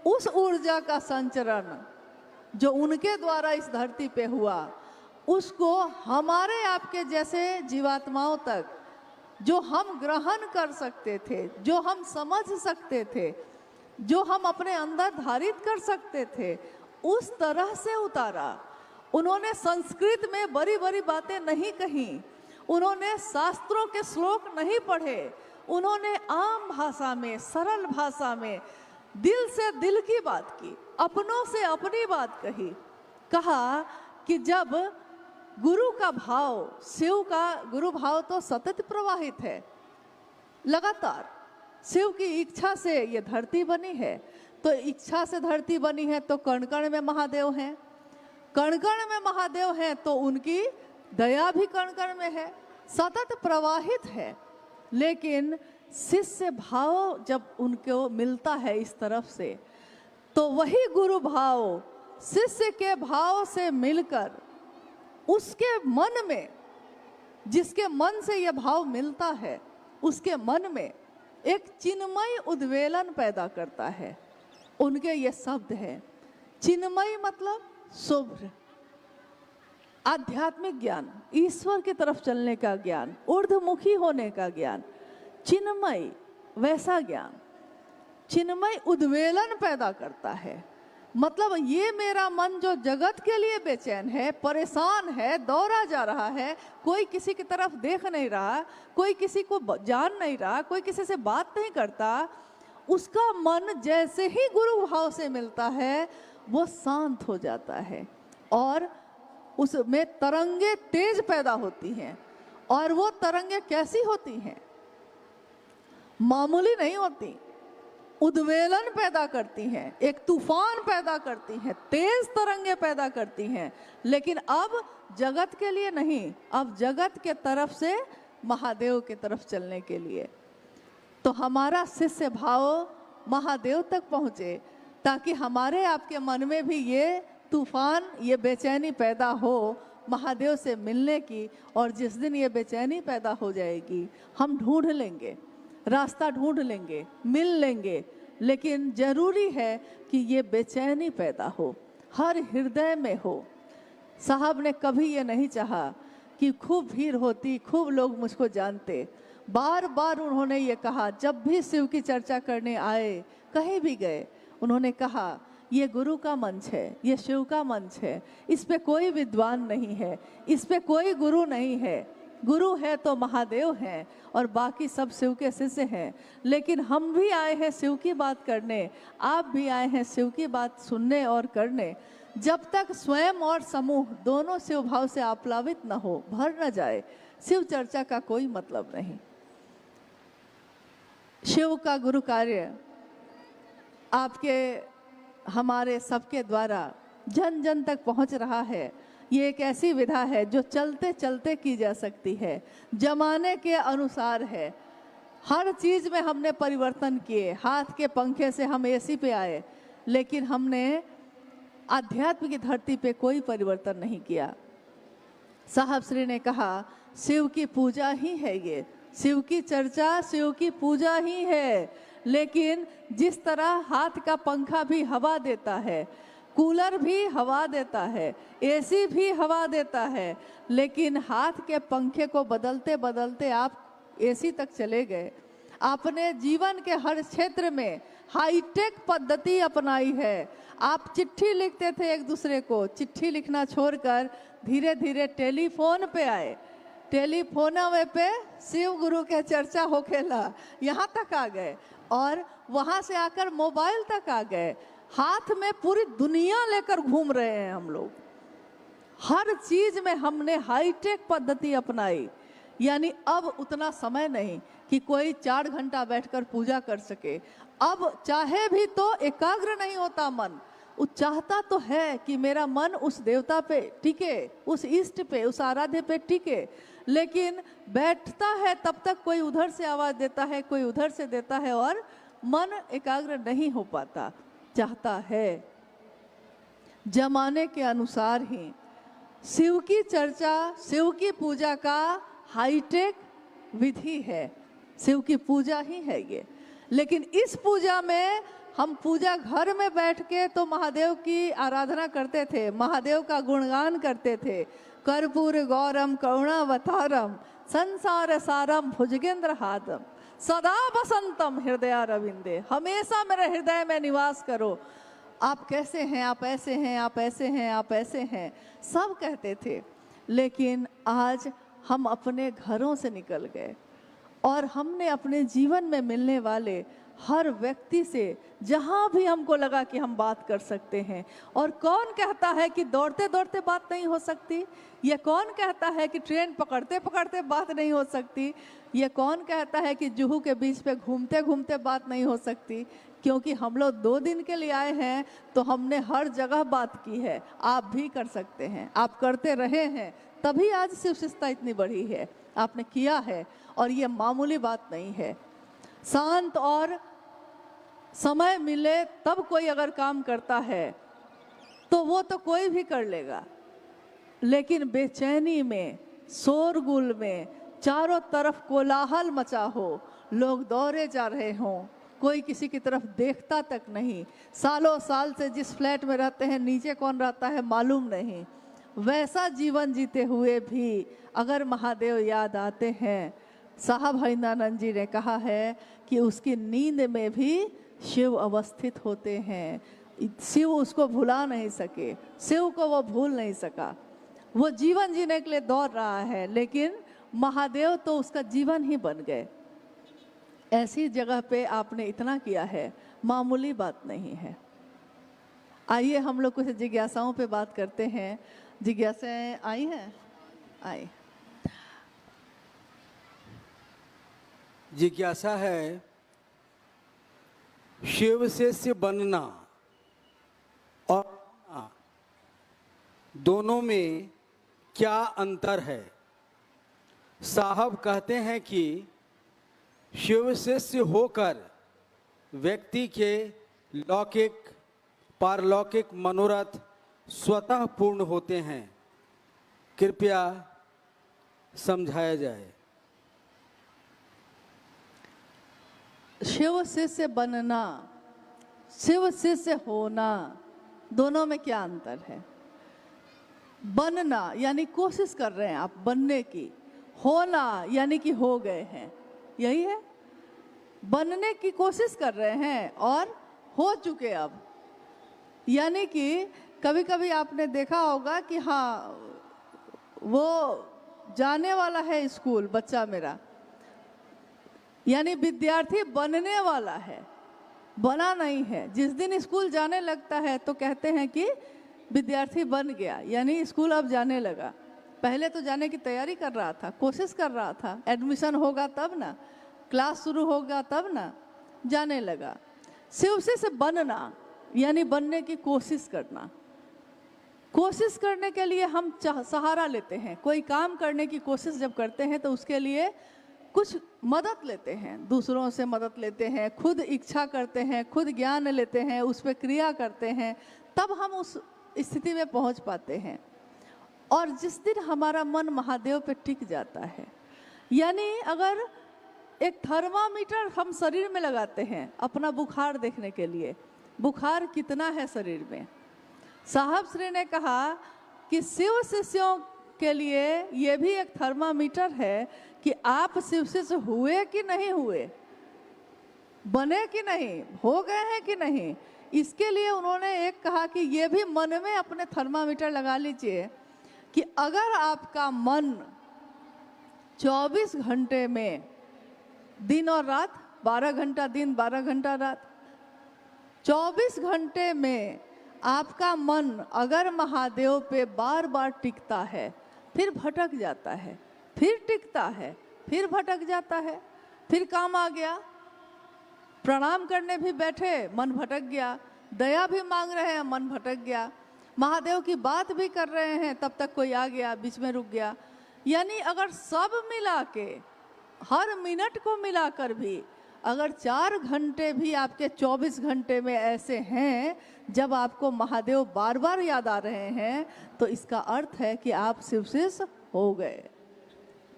उस ऊर्जा का संचरण जो उनके द्वारा इस धरती पे हुआ, उसको हमारे आपके जैसे जीवात्माओं तक, जो हम ग्रहण कर सकते थे, जो हम समझ सकते थे, जो हम अपने अंदर धारित कर सकते थे, उस तरह से उतारा। उन्होंने संस्कृत में बड़ी बड़ी बातें नहीं कही, उन्होंने शास्त्रों के श्लोक नहीं पढ़े, उन्होंने आम भाषा में, सरल भाषा में दिल से दिल की बात की, अपनों से अपनी बात कही। कहा कि जब गुरु का भाव, शिव का गुरु भाव तो सतत प्रवाहित है, लगातार शिव की इच्छा से ये धरती बनी है। तो इच्छा से धरती बनी है तो कण कण में महादेव हैं, कण कण में महादेव हैं तो उनकी दया भी कण कण में है, सतत प्रवाहित है। लेकिन शिष्य भाव जब उनको मिलता है इस तरफ से, तो वही गुरु भाव शिष्य के भाव से मिलकर उसके मन में, जिसके मन से यह भाव मिलता है, उसके मन में एक चिन्मय उद्वेलन पैदा करता है। उनके ये शब्द हैं, चिन्मय मतलब शुभ्र, आध्यात्मिक ज्ञान, ईश्वर की तरफ चलने का ज्ञान, ऊर्ध्वमुखी होने का ज्ञान, चिन्मय वैसा ज्ञान, चिन्मय उद्वेलन पैदा करता है। मतलब ये मेरा मन जो जगत के लिए बेचैन है, परेशान है, दौड़ा जा रहा है, कोई किसी की तरफ देख नहीं रहा, कोई किसी को जान नहीं रहा, कोई किसी से बात नहीं करता, उसका मन जैसे ही गुरु भाव से मिलता है वो शांत हो जाता है और उसमें तरंगे तेज पैदा होती हैं। और वो तरंगे कैसी होती हैं? मामूली नहीं होती, उद्वेलन पैदा करती हैं, एक तूफान पैदा करती हैं, तेज तरंगे पैदा करती हैं। लेकिन अब जगत के लिए नहीं, अब जगत के तरफ से महादेव के तरफ चलने के लिए। तो हमारा शिष्य भाव महादेव तक पहुँचे, ताकि हमारे आपके मन में भी ये तूफान, ये बेचैनी पैदा हो महादेव से मिलने की। और जिस दिन ये बेचैनी पैदा हो जाएगी, हम ढूंढ लेंगे, रास्ता ढूंढ लेंगे, मिल लेंगे। लेकिन जरूरी है कि ये बेचैनी पैदा हो, हर हृदय में हो। साहब ने कभी ये नहीं चाहा कि खूब भीड़ होती, खूब लोग मुझको जानते। बार बार उन्होंने ये कहा, जब भी शिव की चर्चा करने आए, कहीं भी गए, उन्होंने कहा ये गुरु का मंच है, ये शिव का मंच है, इस पे कोई विद्वान नहीं है, इस पे कोई गुरु नहीं है। गुरु है तो महादेव हैं और बाकी सब शिव के शिष्य हैं। लेकिन हम भी आए हैं शिव की बात करने, आप भी आए हैं शिव की बात सुनने और करने। जब तक स्वयं और समूह दोनों शिव भाव से आप्लावित न हो, भर न जाए, शिव चर्चा का कोई मतलब नहीं। शिव का गुरु कार्य आपके हमारे सबके द्वारा जन जन तक पहुंच रहा है। ये एक ऐसी विधा है जो चलते चलते की जा सकती है, जमाने के अनुसार है। हर चीज़ में हमने परिवर्तन किए। हाथ के पंखे से हम एसी पे आए, लेकिन हमने आध्यात्म की धरती पे कोई परिवर्तन नहीं किया। साहब श्री ने कहा शिव की पूजा ही है ये, शिव की चर्चा शिव की पूजा ही है। लेकिन जिस तरह हाथ का पंखा भी हवा देता है, कूलर भी हवा देता है, एसी भी हवा देता है, लेकिन हाथ के पंखे को बदलते बदलते आप एसी तक चले गए। आपने जीवन के हर क्षेत्र में हाईटेक पद्धति अपनाई है। आप चिट्ठी लिखते थे एक दूसरे को, चिट्ठी लिखना छोड़कर धीरे धीरे टेलीफोन पे आए। टेलीफोन पे शिव गुरु के चर्चा होखेला, यहाँ तक आ गए। और वहाँ से आकर मोबाइल तक आ गए। हाथ में पूरी दुनिया लेकर घूम रहे हैं हम लोग। हर चीज में हमने हाईटेक पद्धति अपनाई। यानी अब उतना समय नहीं कि कोई 4 घंटा बैठकर पूजा कर सके। अब चाहे भी तो एकाग्र नहीं होता मन। वो चाहता तो है कि मेरा मन उस देवता पे टिके, उस इष्ट पे, उस आराध्य पे टिके, लेकिन बैठता है तब तक कोई उधर से आवाज देता है, कोई उधर से देता है और मन एकाग्र नहीं हो पाता। चाहता है जमाने के अनुसार ही शिव की चर्चा, शिव की पूजा का हाईटेक विधि है, शिव की पूजा ही है ये। लेकिन इस पूजा में हम पूजा घर में बैठ के तो महादेव की आराधना करते थे, महादेव का गुणगान करते थे। कर्पूर गौरम करुणावतारम संसार सारम भुजगेंद्र हादम सदा बसंतम हृदय रविंदे, हमेशा मेरे हृदय में निवास करो। आप कैसे हैं, आप ऐसे हैं, आप ऐसे हैं, आप ऐसे हैं, सब कहते थे। लेकिन आज हम अपने घरों से निकल गए और हमने अपने जीवन में मिलने वाले हर व्यक्ति से जहाँ भी हमको लगा कि हम बात कर सकते हैं। और कौन कहता है कि दौड़ते दौड़ते बात नहीं हो सकती? ये कौन कहता है कि ट्रेन पकड़ते पकड़ते बात नहीं हो सकती? ये कौन कहता है कि जुहू के बीच पे घूमते घूमते बात नहीं हो सकती? क्योंकि हम लोग 2 दिन के लिए आए हैं तो हमने हर जगह बात की है। आप भी कर सकते हैं, आप करते रहे हैं, तभी आज शिव शिष्टता इतनी बड़ी है। आपने किया है और ये मामूली बात नहीं है। शांत और समय मिले तब कोई अगर काम करता है तो वो तो कोई भी कर लेगा। लेकिन बेचैनी में, शोरगुल में, चारों तरफ कोलाहल मचा हो, लोग दौड़े जा रहे हों, कोई किसी की तरफ देखता तक नहीं, सालों साल से जिस फ्लैट में रहते हैं नीचे कौन रहता है मालूम नहीं, वैसा जीवन जीते हुए भी अगर महादेव याद आते हैं, साहब हरिनानंद जी ने कहा है कि उसकी नींद में भी शिव अवस्थित होते हैं। शिव उसको भुला नहीं सके, शिव को वो भूल नहीं सका। वो जीवन जीने के लिए दौड़ रहा है, लेकिन महादेव तो उसका जीवन ही बन गए। ऐसी जगह पे आपने इतना किया है, मामूली बात नहीं है। आइए हम लोग कुछ जिज्ञासाओं पे बात करते हैं। जिज्ञासाएं आई हैं? आई। जिज्ञासा है शिव शिष्य बनना और दोनों में क्या अंतर है। साहब कहते हैं कि शिव शिष्य होकर व्यक्ति के लौकिक पारलौकिक मनोरथ स्वतः पूर्ण होते हैं। कृपया समझाया जाए। शिव शिष्य बनना, शिव शिष्य होना, दोनों में क्या अंतर है। बनना यानी कोशिश कर रहे हैं आप बनने की, होना यानी कि हो गए हैं, यही है। बनने की कोशिश कर रहे हैं और हो चुके अब। यानी कि कभी कभी आपने देखा होगा कि हाँ वो जाने वाला है स्कूल, बच्चा मेरा, यानी विद्यार्थी बनने वाला है, बना नहीं है। जिस दिन स्कूल जाने लगता है तो कहते हैं कि विद्यार्थी बन गया, यानी स्कूल अब जाने लगा। पहले तो जाने की तैयारी कर रहा था, कोशिश कर रहा था, एडमिशन होगा तब ना, क्लास शुरू होगा तब ना, जाने लगा। शिव से बनना यानी बनने की कोशिश करना। कोशिश करने के लिए हम सहारा लेते हैं। कोई काम करने की कोशिश जब करते हैं तो उसके लिए कुछ मदद लेते हैं, दूसरों से मदद लेते हैं, खुद इच्छा करते हैं, खुद ज्ञान लेते हैं, उस पर क्रिया करते हैं, तब हम उस स्थिति में पहुंच पाते हैं। और जिस दिन हमारा मन महादेव पे टिक जाता है, यानी अगर एक थर्मामीटर हम शरीर में लगाते हैं अपना बुखार देखने के लिए, बुखार कितना है शरीर में। साहब श्री ने कहा कि शिव शिष्यों के लिए ये भी एक थर्मामीटर है कि आप शिव शिष्य हुए कि नहीं हुए, बने कि नहीं, हो गए हैं कि नहीं। इसके लिए उन्होंने एक कहा कि ये भी मन में अपने थर्मामीटर लगा लीजिए कि अगर आपका मन 24 घंटे में, दिन और रात, 12 घंटा दिन 12 घंटा रात, 24 घंटे में आपका मन अगर महादेव पे बार बार टिकता है, फिर भटक जाता है, फिर टिकता है, फिर भटक जाता है, फिर काम आ गया, प्रणाम करने भी बैठे मन भटक गया, दया भी मांग रहे हैं मन भटक गया, महादेव की बात भी कर रहे हैं तब तक कोई आ गया बीच में रुक गया। यानी अगर सब मिला के, हर मिनट को मिलाकर भी अगर 4 घंटे भी आपके 24 घंटे में ऐसे हैं जब आपको महादेव बार बार याद आ रहे हैं, तो इसका अर्थ है कि आप शिव शिष्य हो गए।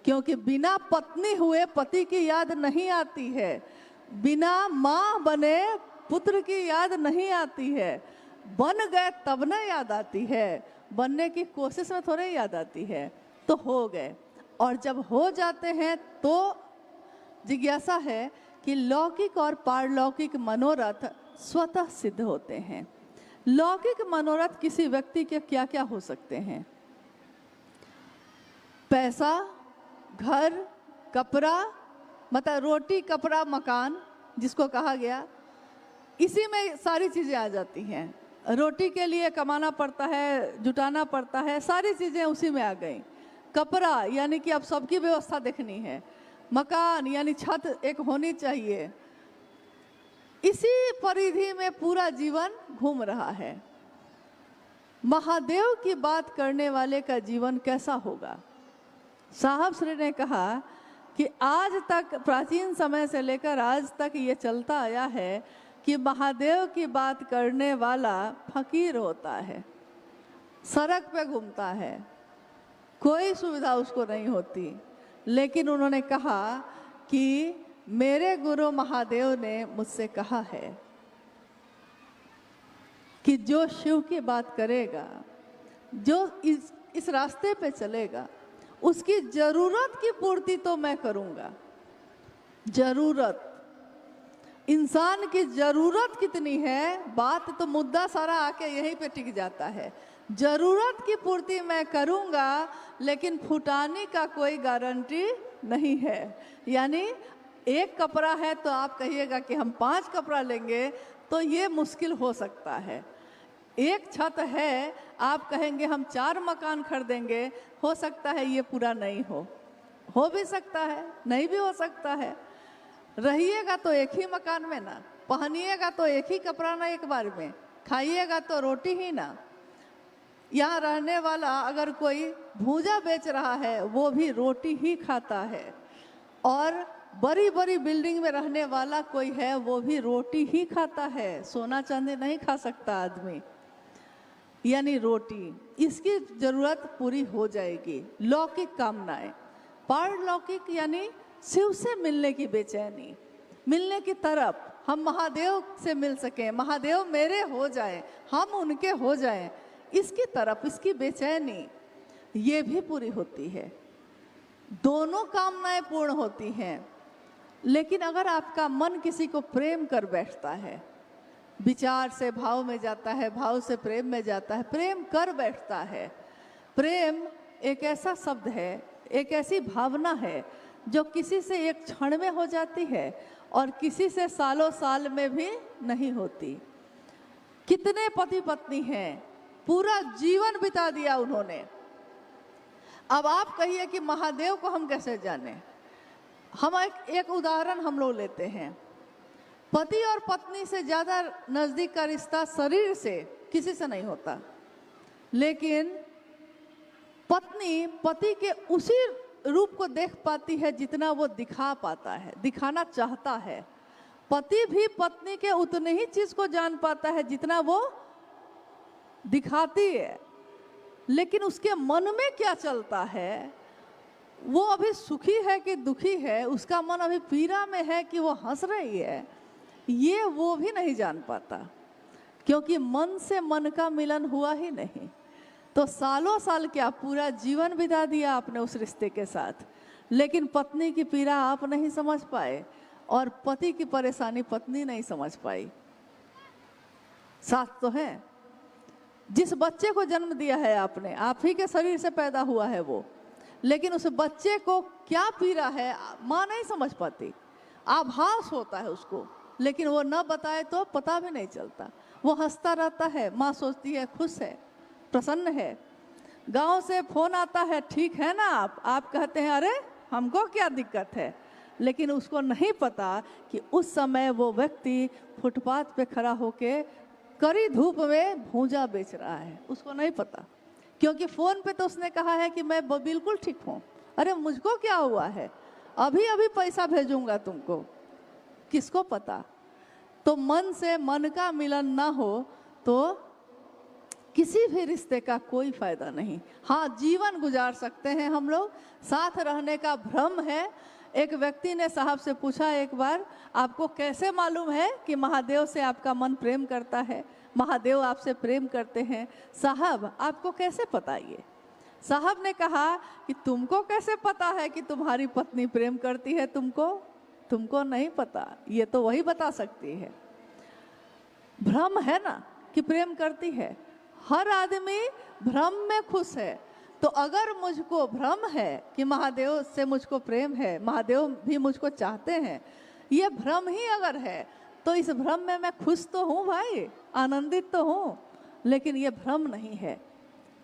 क्योंकि बिना पत्नी हुए पति की याद नहीं आती है, बिना माँ बने पुत्र की याद नहीं आती है, बन गए तब न याद आती है, बनने की कोशिश में थोड़े याद आती है। तो हो गए, और जब हो जाते हैं तो जिज्ञासा है कि लौकिक और पारलौकिक मनोरथ स्वतः सिद्ध होते हैं। लौकिक मनोरथ किसी व्यक्ति के क्या क्या हो सकते हैं। पैसा, घर, कपड़ा, मतलब रोटी कपड़ा मकान जिसको कहा गया, इसी में सारी चीज़ें आ जाती हैं। रोटी के लिए कमाना पड़ता है, जुटाना पड़ता है, सारी चीज़ें उसी में आ गई। कपड़ा यानी कि अब सबकी व्यवस्था देखनी है, मकान यानी छत एक होनी चाहिए। इसी परिधि में पूरा जीवन घूम रहा है। महादेव की बात करने वाले का जीवन कैसा होगा। साहब श्री ने कहा कि आज तक, प्राचीन समय से लेकर आज तक ये चलता आया है कि महादेव की बात करने वाला फकीर होता है, सड़क पे घूमता है, कोई सुविधा उसको नहीं होती। लेकिन उन्होंने कहा कि मेरे गुरु महादेव ने मुझसे कहा है कि जो शिव की बात करेगा, जो इस रास्ते पे चलेगा, उसकी जरूरत की पूर्ति तो मैं करूँगा। जरूरत, इंसान की जरूरत कितनी है, बात तो मुद्दा सारा आके यहीं पे टिक जाता है। जरूरत की पूर्ति मैं करूँगा, लेकिन फुटाने का कोई गारंटी नहीं है। यानी एक कपड़ा है तो आप कहिएगा कि हम 5 कपड़ा लेंगे, तो ये मुश्किल हो सकता है। एक छत है, आप कहेंगे हम 4 मकान खरीदेंगे, हो सकता है ये पूरा नहीं हो भी सकता है, नहीं भी हो सकता है। रहिएगा तो एक ही मकान में ना, पहनिएगा तो एक ही कपड़ा ना एक बार में, खाइएगा तो रोटी ही ना। यहाँ रहने वाला अगर कोई भूजा बेच रहा है वो भी रोटी ही खाता है, और बड़ी बड़ी बिल्डिंग में रहने वाला कोई है वो भी रोटी ही खाता है। सोना चांदी नहीं खा सकता आदमी, यानी रोटी, इसकी जरूरत पूरी हो जाएगी। लौकिक कामनाएं, पारलौकिक यानी शिव से मिलने की बेचैनी, मिलने की तरफ, हम महादेव से मिल सकें, महादेव मेरे हो जाए, हम उनके हो जाएं, इसकी तरफ, इसकी बेचैनी, ये भी पूरी होती है। दोनों कामनाएं पूर्ण होती हैं। लेकिन अगर आपका मन किसी को प्रेम कर बैठता है, विचार से भाव में जाता है, भाव से प्रेम में जाता है, प्रेम कर बैठता है। प्रेम एक ऐसा शब्द है, एक ऐसी भावना है जो किसी से एक क्षण में हो जाती है और किसी से सालों साल में भी नहीं होती। कितने पति पत्नी हैं, पूरा जीवन बिता दिया उन्होंने। अब आप कहिए कि महादेव को हम कैसे जाने। हम एक उदाहरण हम लोग लेते हैं। पति और पत्नी से ज़्यादा नज़दीक का रिश्ता शरीर से किसी से नहीं होता, लेकिन पत्नी पति के उसी रूप को देख पाती है जितना वो दिखा पाता है, दिखाना चाहता है। पति भी पत्नी के उतने ही चीज़ को जान पाता है जितना वो दिखाती है, लेकिन उसके मन में क्या चलता है, वो अभी सुखी है कि दुखी है, उसका मन अभी पीड़ा में है कि वो हंस रही है, ये वो भी नहीं जान पाता, क्योंकि मन से मन का मिलन हुआ ही नहीं। तो सालों साल क्या, पूरा जीवन बिता दिया आपने उस रिश्ते के साथ, लेकिन पत्नी की पीड़ा आप नहीं समझ पाए और पति की परेशानी पत्नी नहीं समझ पाई। साथ तो है। जिस बच्चे को जन्म दिया है आपने, आप ही के शरीर से पैदा हुआ है वो, लेकिन उस बच्चे को क्या पीड़ा है माँ नहीं समझ पाती। आभास होता है उसको, लेकिन वो न बताए तो पता भी नहीं चलता। वो हंसता रहता है, माँ सोचती है खुश है, प्रसन्न है। गांव से फोन आता है, ठीक है ना आप कहते हैं अरे हमको क्या दिक्कत है, लेकिन उसको नहीं पता कि उस समय वो व्यक्ति फुटपाथ पे खड़ा होके कड़ी धूप में भूजा बेच रहा है, उसको नहीं पता। क्योंकि फ़ोन पे तो उसने कहा है कि मैं बिल्कुल ठीक हूँ, अरे मुझको क्या हुआ है, अभी अभी पैसा भेजूंगा तुमको, किसको पता। तो मन से मन का मिलन ना हो तो किसी भी रिश्ते का कोई फायदा नहीं। हाँ, जीवन गुजार सकते हैं हम लोग, साथ रहने का भ्रम है। एक व्यक्ति ने साहब से पूछा एक बार, आपको कैसे मालूम है कि महादेव से आपका मन प्रेम करता है, महादेव आपसे प्रेम करते हैं, साहब आपको कैसे पता ये। साहब ने कहा कि तुमको कैसे पता है कि तुम्हारी पत्नी प्रेम करती है, तुमको नहीं पता, ये तो वही बता सकती है। भ्रम है ना कि प्रेम करती है, हर आदमी भ्रम में खुश है। तो अगर मुझको भ्रम है कि महादेव से मुझको प्रेम है, महादेव भी मुझको चाहते हैं, ये भ्रम ही अगर है तो इस भ्रम में मैं खुश तो हूँ भाई, आनंदित तो हूँ, लेकिन ये भ्रम नहीं है।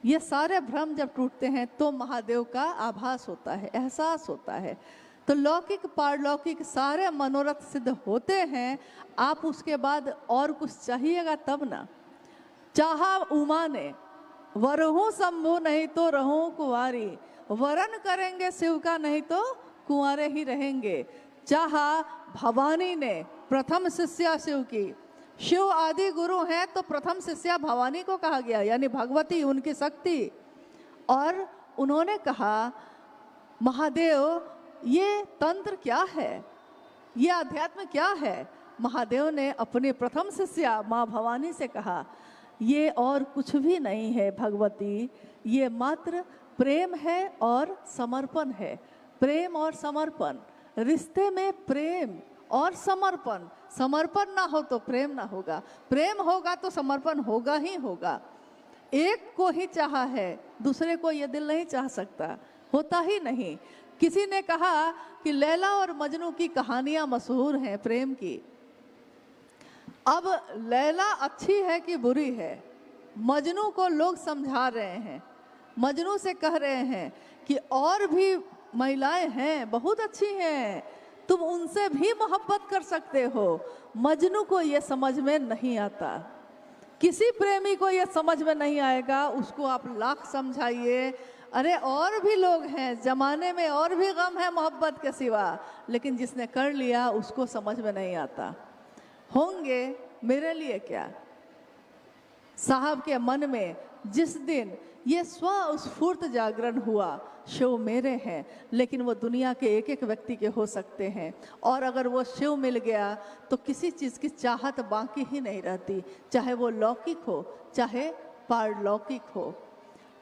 ये सारे भ्रम जब टूटते हैं तो महादेव का आभास होता है, एहसास होता है। तो लौकिक पारलौकिक सारे मनोरथ सिद्ध होते हैं। आप उसके बाद और कुछ चाहिएगा तब ना। चाहा उमा ने वरहूँ शंभु नहीं तो रहूं कुंवारी, वरन करेंगे शिव का नहीं तो कुंवारे ही रहेंगे। चाहा भवानी ने प्रथम शिष्या शिव की, शिव आदि गुरु हैं तो प्रथम शिष्या भवानी को कहा गया, यानी भगवती उनकी शक्ति। और उन्होंने कहा महादेव ये तंत्र क्या है, ये अध्यात्म क्या है। महादेव ने अपनी प्रथम शिष्या माँ भवानी से कहा ये और कुछ भी नहीं है भगवती, ये मात्र प्रेम है और समर्पण है। प्रेम और समर्पण, रिश्ते में प्रेम और समर्पण, समर्पण ना हो तो प्रेम ना होगा, प्रेम होगा तो समर्पण होगा ही होगा। एक को ही चाहा है, दूसरे को ये दिल नहीं चाह सकता, होता ही नहीं। किसी ने कहा कि लैला और मजनू की कहानियां मशहूर हैं प्रेम की। अब लैला अच्छी है कि बुरी है, मजनू को लोग समझा रहे हैं, मजनू से कह रहे हैं कि और भी महिलाएं हैं बहुत अच्छी हैं, तुम उनसे भी मोहब्बत कर सकते हो। मजनू को ये समझ में नहीं आता, किसी प्रेमी को ये समझ में नहीं आएगा। उसको आप लाख समझाइए, अरे और भी लोग हैं जमाने में, और भी गम है मोहब्बत के सिवा, लेकिन जिसने कर लिया उसको समझ में नहीं आता। होंगे मेरे लिए क्या। साहब के मन में जिस दिन ये स्वस्फूर्त जागरण हुआ, शिव मेरे हैं, लेकिन वो दुनिया के एक एक व्यक्ति के हो सकते हैं। और अगर वो शिव मिल गया तो किसी चीज़ की चाहत बाकी ही नहीं रहती, चाहे वो लौकिक हो चाहे पारलौकिक हो।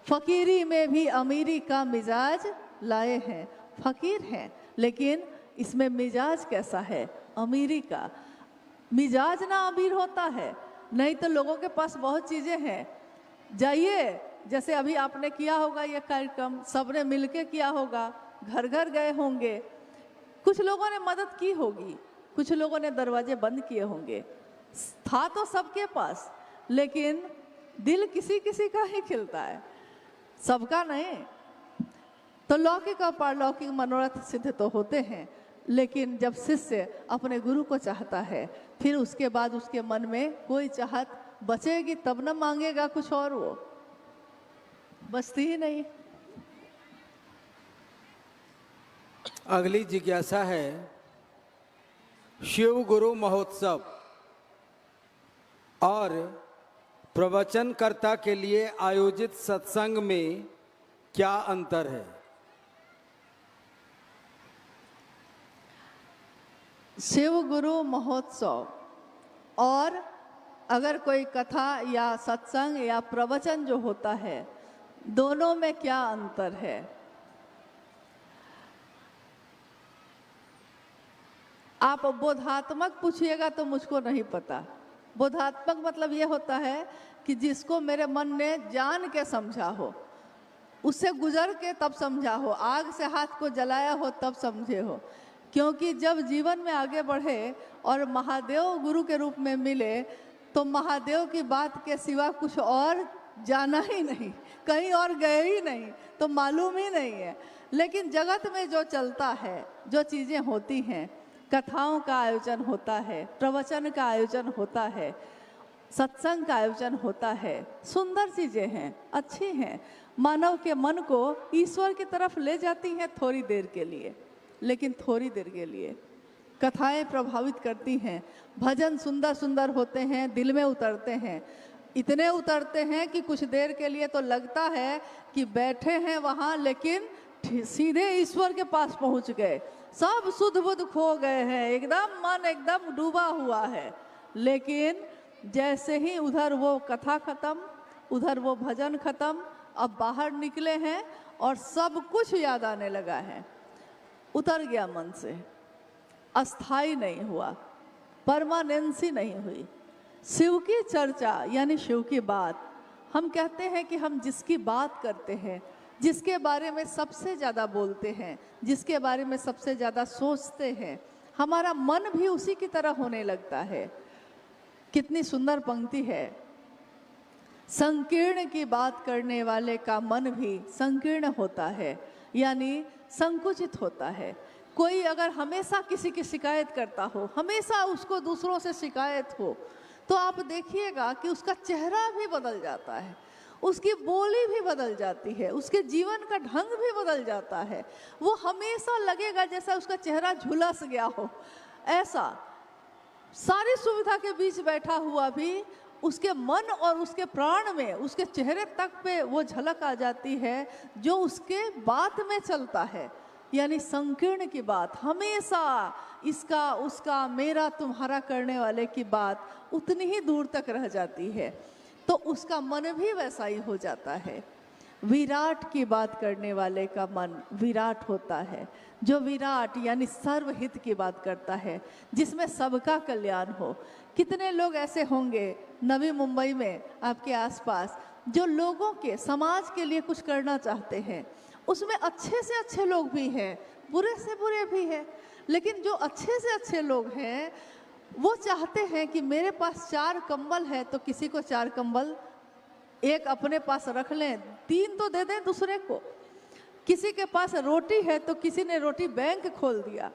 फकीरी में भी अमीरी का मिजाज लाए हैं। फकीर हैं लेकिन इसमें मिजाज कैसा है, अमीरी का। मिजाज ना अमीर होता है, नहीं तो लोगों के पास बहुत चीज़ें हैं। जाइए, जैसे अभी आपने किया होगा ये कार्यक्रम, सबने मिलके किया होगा, घर घर गए होंगे, कुछ लोगों ने मदद की होगी, कुछ लोगों ने दरवाजे बंद किए होंगे। था तो सबके पास, लेकिन दिल किसी किसी का ही खिलता है, सबका नहीं। तो लौकिक और पारलौकिक मनोरथ सिद्ध तो होते हैं, लेकिन जब शिष्य अपने गुरु को चाहता है, फिर उसके बाद उसके मन में कोई चाहत बचेगी तब न मांगेगा कुछ और, वो बचती ही नहीं। अगली जिज्ञासा है, शिव गुरु महोत्सव और प्रवचनकर्ता के लिए आयोजित सत्संग में क्या अंतर है। शिव गुरु महोत्सव और अगर कोई कथा या सत्संग या प्रवचन जो होता है, दोनों में क्या अंतर है। आप बोधात्मक पूछिएगा तो मुझको नहीं पता। बोधात्मक मतलब ये होता है कि जिसको मेरे मन ने जान के समझा हो, उससे गुजर के तब समझा हो, आग से हाथ को जलाया हो तब समझे हो। क्योंकि जब जीवन में आगे बढ़े और महादेव गुरु के रूप में मिले, तो महादेव की बात के सिवा कुछ और जाना ही नहीं, कहीं और गए ही नहीं, तो मालूम ही नहीं है। लेकिन जगत में जो चलता है, जो चीज़ें होती हैं, कथाओं का आयोजन होता है, प्रवचन का आयोजन होता है, सत्संग का आयोजन होता है, सुंदर चीज़ें हैं, अच्छी हैं, मानव के मन को ईश्वर की तरफ ले जाती हैं थोड़ी देर के लिए, लेकिन थोड़ी देर के लिए। कथाएं प्रभावित करती हैं, भजन सुंदर सुंदर होते हैं, दिल में उतरते हैं, इतने उतरते हैं कि कुछ देर के लिए तो लगता है कि बैठे हैं वहाँ, लेकिन सीधे ईश्वर के पास पहुँच गए, सब सुध बुध खो गए हैं, एकदम मन एकदम डूबा हुआ है। लेकिन जैसे ही उधर वो कथा खत्म, उधर वो भजन खत्म, अब बाहर निकले हैं और सब कुछ याद आने लगा है, उतर गया मन से, अस्थाई नहीं हुआ, परमानेंसी नहीं हुई। शिव की चर्चा यानी शिव की बात, हम कहते हैं कि हम जिसकी बात करते हैं, जिसके बारे में सबसे ज़्यादा बोलते हैं, जिसके बारे में सबसे ज़्यादा सोचते हैं, हमारा मन भी उसी की तरह होने लगता है। कितनी सुंदर पंक्ति है, संकीर्ण की बात करने वाले का मन भी संकीर्ण होता है, यानी संकुचित होता है। कोई अगर हमेशा किसी की शिकायत करता हो, हमेशा उसको दूसरों से शिकायत हो, तो आप देखिएगा कि उसका चेहरा भी बदल जाता है, उसकी बोली भी बदल जाती है, उसके जीवन का ढंग भी बदल जाता है। वो हमेशा लगेगा जैसा उसका चेहरा झुलस गया हो, ऐसा। सारी सुविधा के बीच बैठा हुआ भी उसके मन और उसके प्राण में, उसके चेहरे तक पे वो झलक आ जाती है जो उसके बात में चलता है। यानी संकीर्ण की बात, हमेशा इसका उसका मेरा तुम्हारा करने वाले की बात उतनी ही दूर तक रह जाती है, तो उसका मन भी वैसा ही हो जाता है। विराट की बात करने वाले का मन विराट होता है, जो विराट यानी सर्वहित की बात करता है, जिसमें सबका कल्याण हो। कितने लोग ऐसे होंगे नवी मुंबई में आपके आसपास जो लोगों के, समाज के लिए कुछ करना चाहते हैं। उसमें अच्छे से अच्छे लोग भी हैं, बुरे से बुरे भी हैं, लेकिन जो अच्छे से अच्छे लोग हैं वो चाहते हैं कि मेरे पास 4 कंबल है तो किसी को 4 कंबल एक अपने पास रख लें, 3 तो दे दें दूसरे को। किसी के पास रोटी है तो किसी ने रोटी बैंक खोल दिया,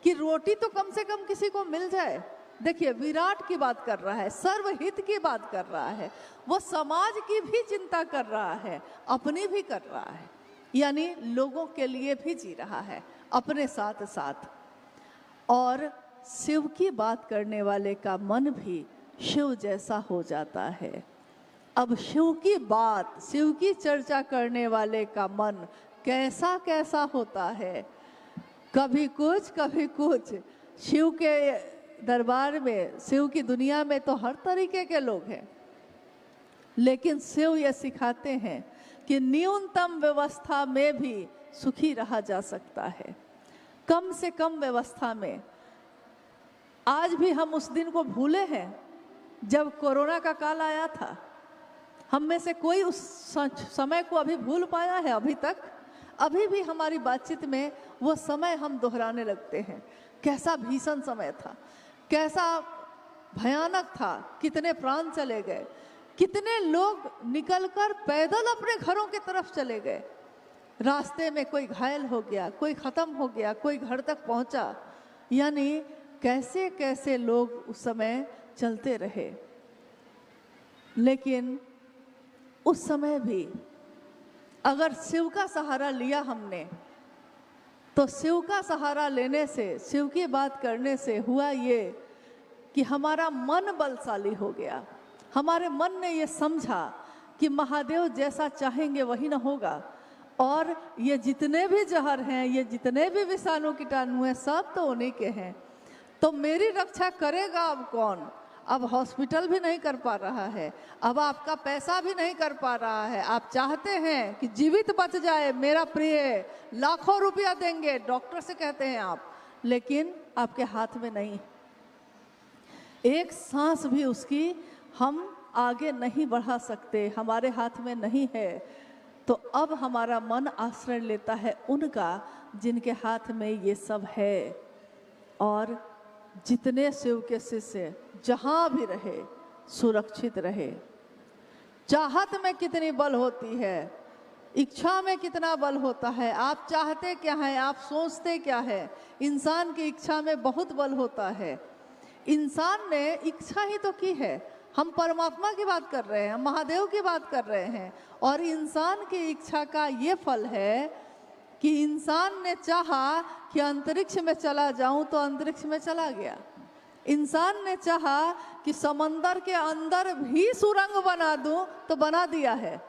कि रोटी तो कम से कम किसी को मिल जाए। देखिए, विराट की बात कर रहा है, सर्वहित की बात कर रहा है, वो समाज की भी चिंता कर रहा है, अपनी भी कर रहा है, यानी लोगों के लिए भी जी रहा है अपने साथ साथ। और शिव की बात करने वाले का मन भी शिव जैसा हो जाता है। अब शिव की बात, शिव की चर्चा करने वाले का मन कैसा कैसा होता है, कभी कुछ कभी कुछ। शिव के दरबार में, शिव की दुनिया में तो हर तरीके के लोग हैं, लेकिन शिव ये सिखाते हैं कि न्यूनतम व्यवस्था में भी सुखी रहा जा सकता है, कम से कम व्यवस्था में। आज भी हम उस दिन को भूले हैं जब कोरोना का काल आया था। हम में से कोई उस समय को अभी भूल पाया है अभी तक? अभी भी हमारी बातचीत में वो समय हम दोहराने लगते हैं। कैसा भीषण समय था, कैसा भयानक था, कितने प्राण चले गए, कितने लोग निकलकर पैदल अपने घरों की तरफ चले गए, रास्ते में कोई घायल हो गया, कोई खत्म हो गया, कोई घर तक पहुंचा। यानी कैसे कैसे लोग उस समय चलते रहे। लेकिन उस समय भी अगर शिव का सहारा लिया हमने, तो शिव का सहारा लेने से, शिव की बात करने से हुआ ये कि हमारा मन बलशाली हो गया। हमारे मन ने ये समझा कि महादेव जैसा चाहेंगे वही ना होगा, और ये जितने भी जहर हैं, ये जितने भी विषाणु कीटाणु हैं, सब तो उन्हीं के हैं। तो मेरी रक्षा करेगा अब कौन? अब हॉस्पिटल भी नहीं कर पा रहा है, अब आपका पैसा भी नहीं कर पा रहा है। आप चाहते हैं कि जीवित बच जाए मेरा प्रिय, लाखों रुपया देंगे, डॉक्टर से कहते हैं आप, लेकिन आपके हाथ में नहीं, एक सांस भी उसकी हम आगे नहीं बढ़ा सकते, हमारे हाथ में नहीं है। तो अब हमारा मन आश्रय लेता है उनका जिनके हाथ में ये सब है। और जितने शिव के शिष्य जहाँ भी रहे, सुरक्षित रहे। चाहत में कितनी बल होती है, इच्छा में कितना बल होता है। आप चाहते क्या है, आप सोचते क्या है। इंसान की इच्छा में बहुत बल होता है। इंसान ने इच्छा ही तो की है। हम परमात्मा की बात कर रहे हैं, महादेव की बात कर रहे हैं, और इंसान की इच्छा का ये फल है कि इंसान ने चाहा कि अंतरिक्ष में चला जाऊं तो अंतरिक्ष में चला गया। इंसान ने चाहा कि समंदर के अंदर भी सुरंग बना दूं तो बना दिया है।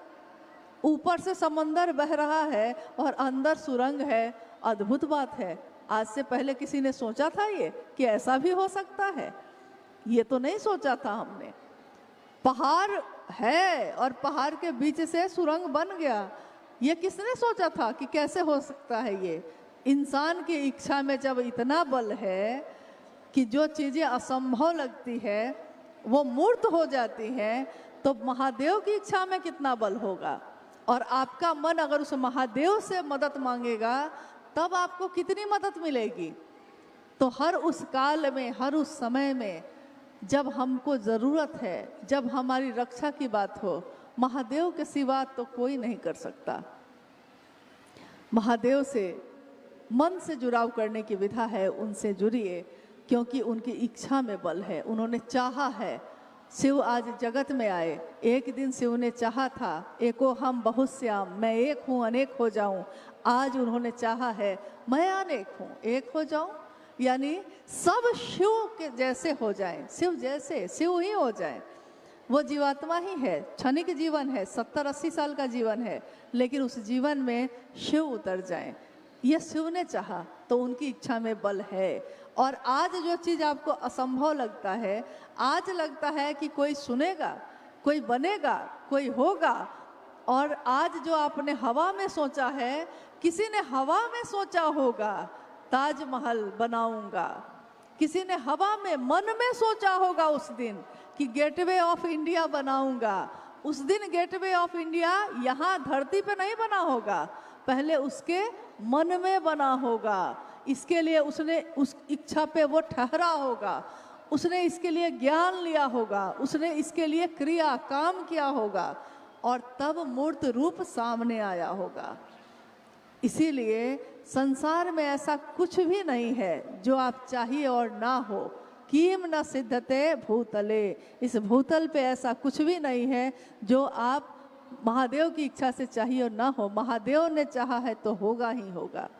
ऊपर से समंदर बह रहा है और अंदर सुरंग है। अद्भुत बात है। आज से पहले किसी ने सोचा था ये कि ऐसा भी हो सकता है? ये तो नहीं सोचा था हमने। पहाड़ है और पहाड़ के बीच से सुरंग बन गया, ये किसने सोचा था कि कैसे हो सकता है? ये इंसान की इच्छा में जब इतना बल है कि जो चीज़ें असंभव लगती है वो मूर्त हो जाती हैं, तो महादेव की इच्छा में कितना बल होगा। और आपका मन अगर उस महादेव से मदद मांगेगा तब आपको कितनी मदद मिलेगी। तो हर उस काल में, हर उस समय में जब हमको ज़रूरत है, जब हमारी रक्षा की बात हो, महादेव के सिवा तो कोई नहीं कर सकता। महादेव से मन से जुड़ाव करने की विधा है, उनसे जुड़िए, क्योंकि उनकी इच्छा में बल है। उन्होंने चाहा है। शिव आज जगत में आए। एक दिन शिव ने चाहा था, एको हम बहुत श्याम, मैं एक हूँ अनेक हो जाऊं। आज उन्होंने चाहा है, मैं अनेक हूँ एक हो जाऊं, यानी सब शिव के जैसे हो जाएं, शिव जैसे, शिव ही हो जाएं। वो जीवात्मा ही है, क्षणिक जीवन है, 70-80 साल का जीवन है, लेकिन उस जीवन में शिव उतर जाएं। ये शिव ने चाहा, तो उनकी इच्छा में बल है। और आज जो चीज़ आपको असंभव लगता है, आज लगता है कि कोई सुनेगा, कोई बनेगा, कोई होगा, और आज जो आपने हवा में सोचा है, किसी ने हवा में सोचा होगा ताजमहल बनाऊंगा, किसी ने हवा में, मन में सोचा होगा उस दिन कि गेटवे ऑफ इंडिया बनाऊंगा। उस दिन गेटवे ऑफ इंडिया यहाँ धरती पे नहीं बना होगा, पहले उसके मन में बना होगा। इसके लिए उसने उस इच्छा पे वो ठहरा होगा, उसने इसके लिए ज्ञान लिया होगा, उसने इसके लिए क्रिया काम किया होगा, और तब मूर्त रूप सामने आया होगा। इसीलिए संसार में ऐसा कुछ भी नहीं है जो आप चाहिए और ना हो। कीम न सिद्धते भूतले, इस भूतल पे ऐसा कुछ भी नहीं है जो आप महादेव की इच्छा से चाहिए और ना हो। महादेव ने चाहा है तो होगा ही होगा।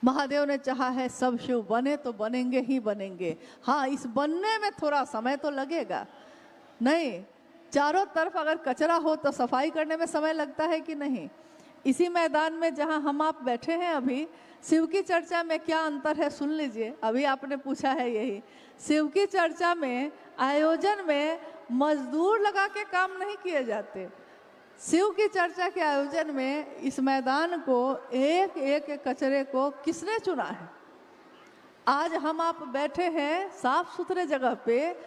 महादेव ने चाहा है सब शिव बने तो बनेंगे ही बनेंगे। हाँ, इस बनने में थोड़ा समय तो लगेगा। नहीं, चारों तरफ अगर कचरा हो तो सफाई करने में समय लगता है कि नहीं? इसी मैदान में जहाँ हम आप बैठे हैं अभी, शिव की चर्चा में क्या अंतर है सुन लीजिए। अभी आपने पूछा है यही। शिव की चर्चा में, आयोजन में मजदूर लगा के काम नहीं किए जाते। शिव की चर्चा के आयोजन में इस मैदान को, एक एक कचरे को किसने चुना है? आज हम आप बैठे हैं साफ सुथरे जगह पे।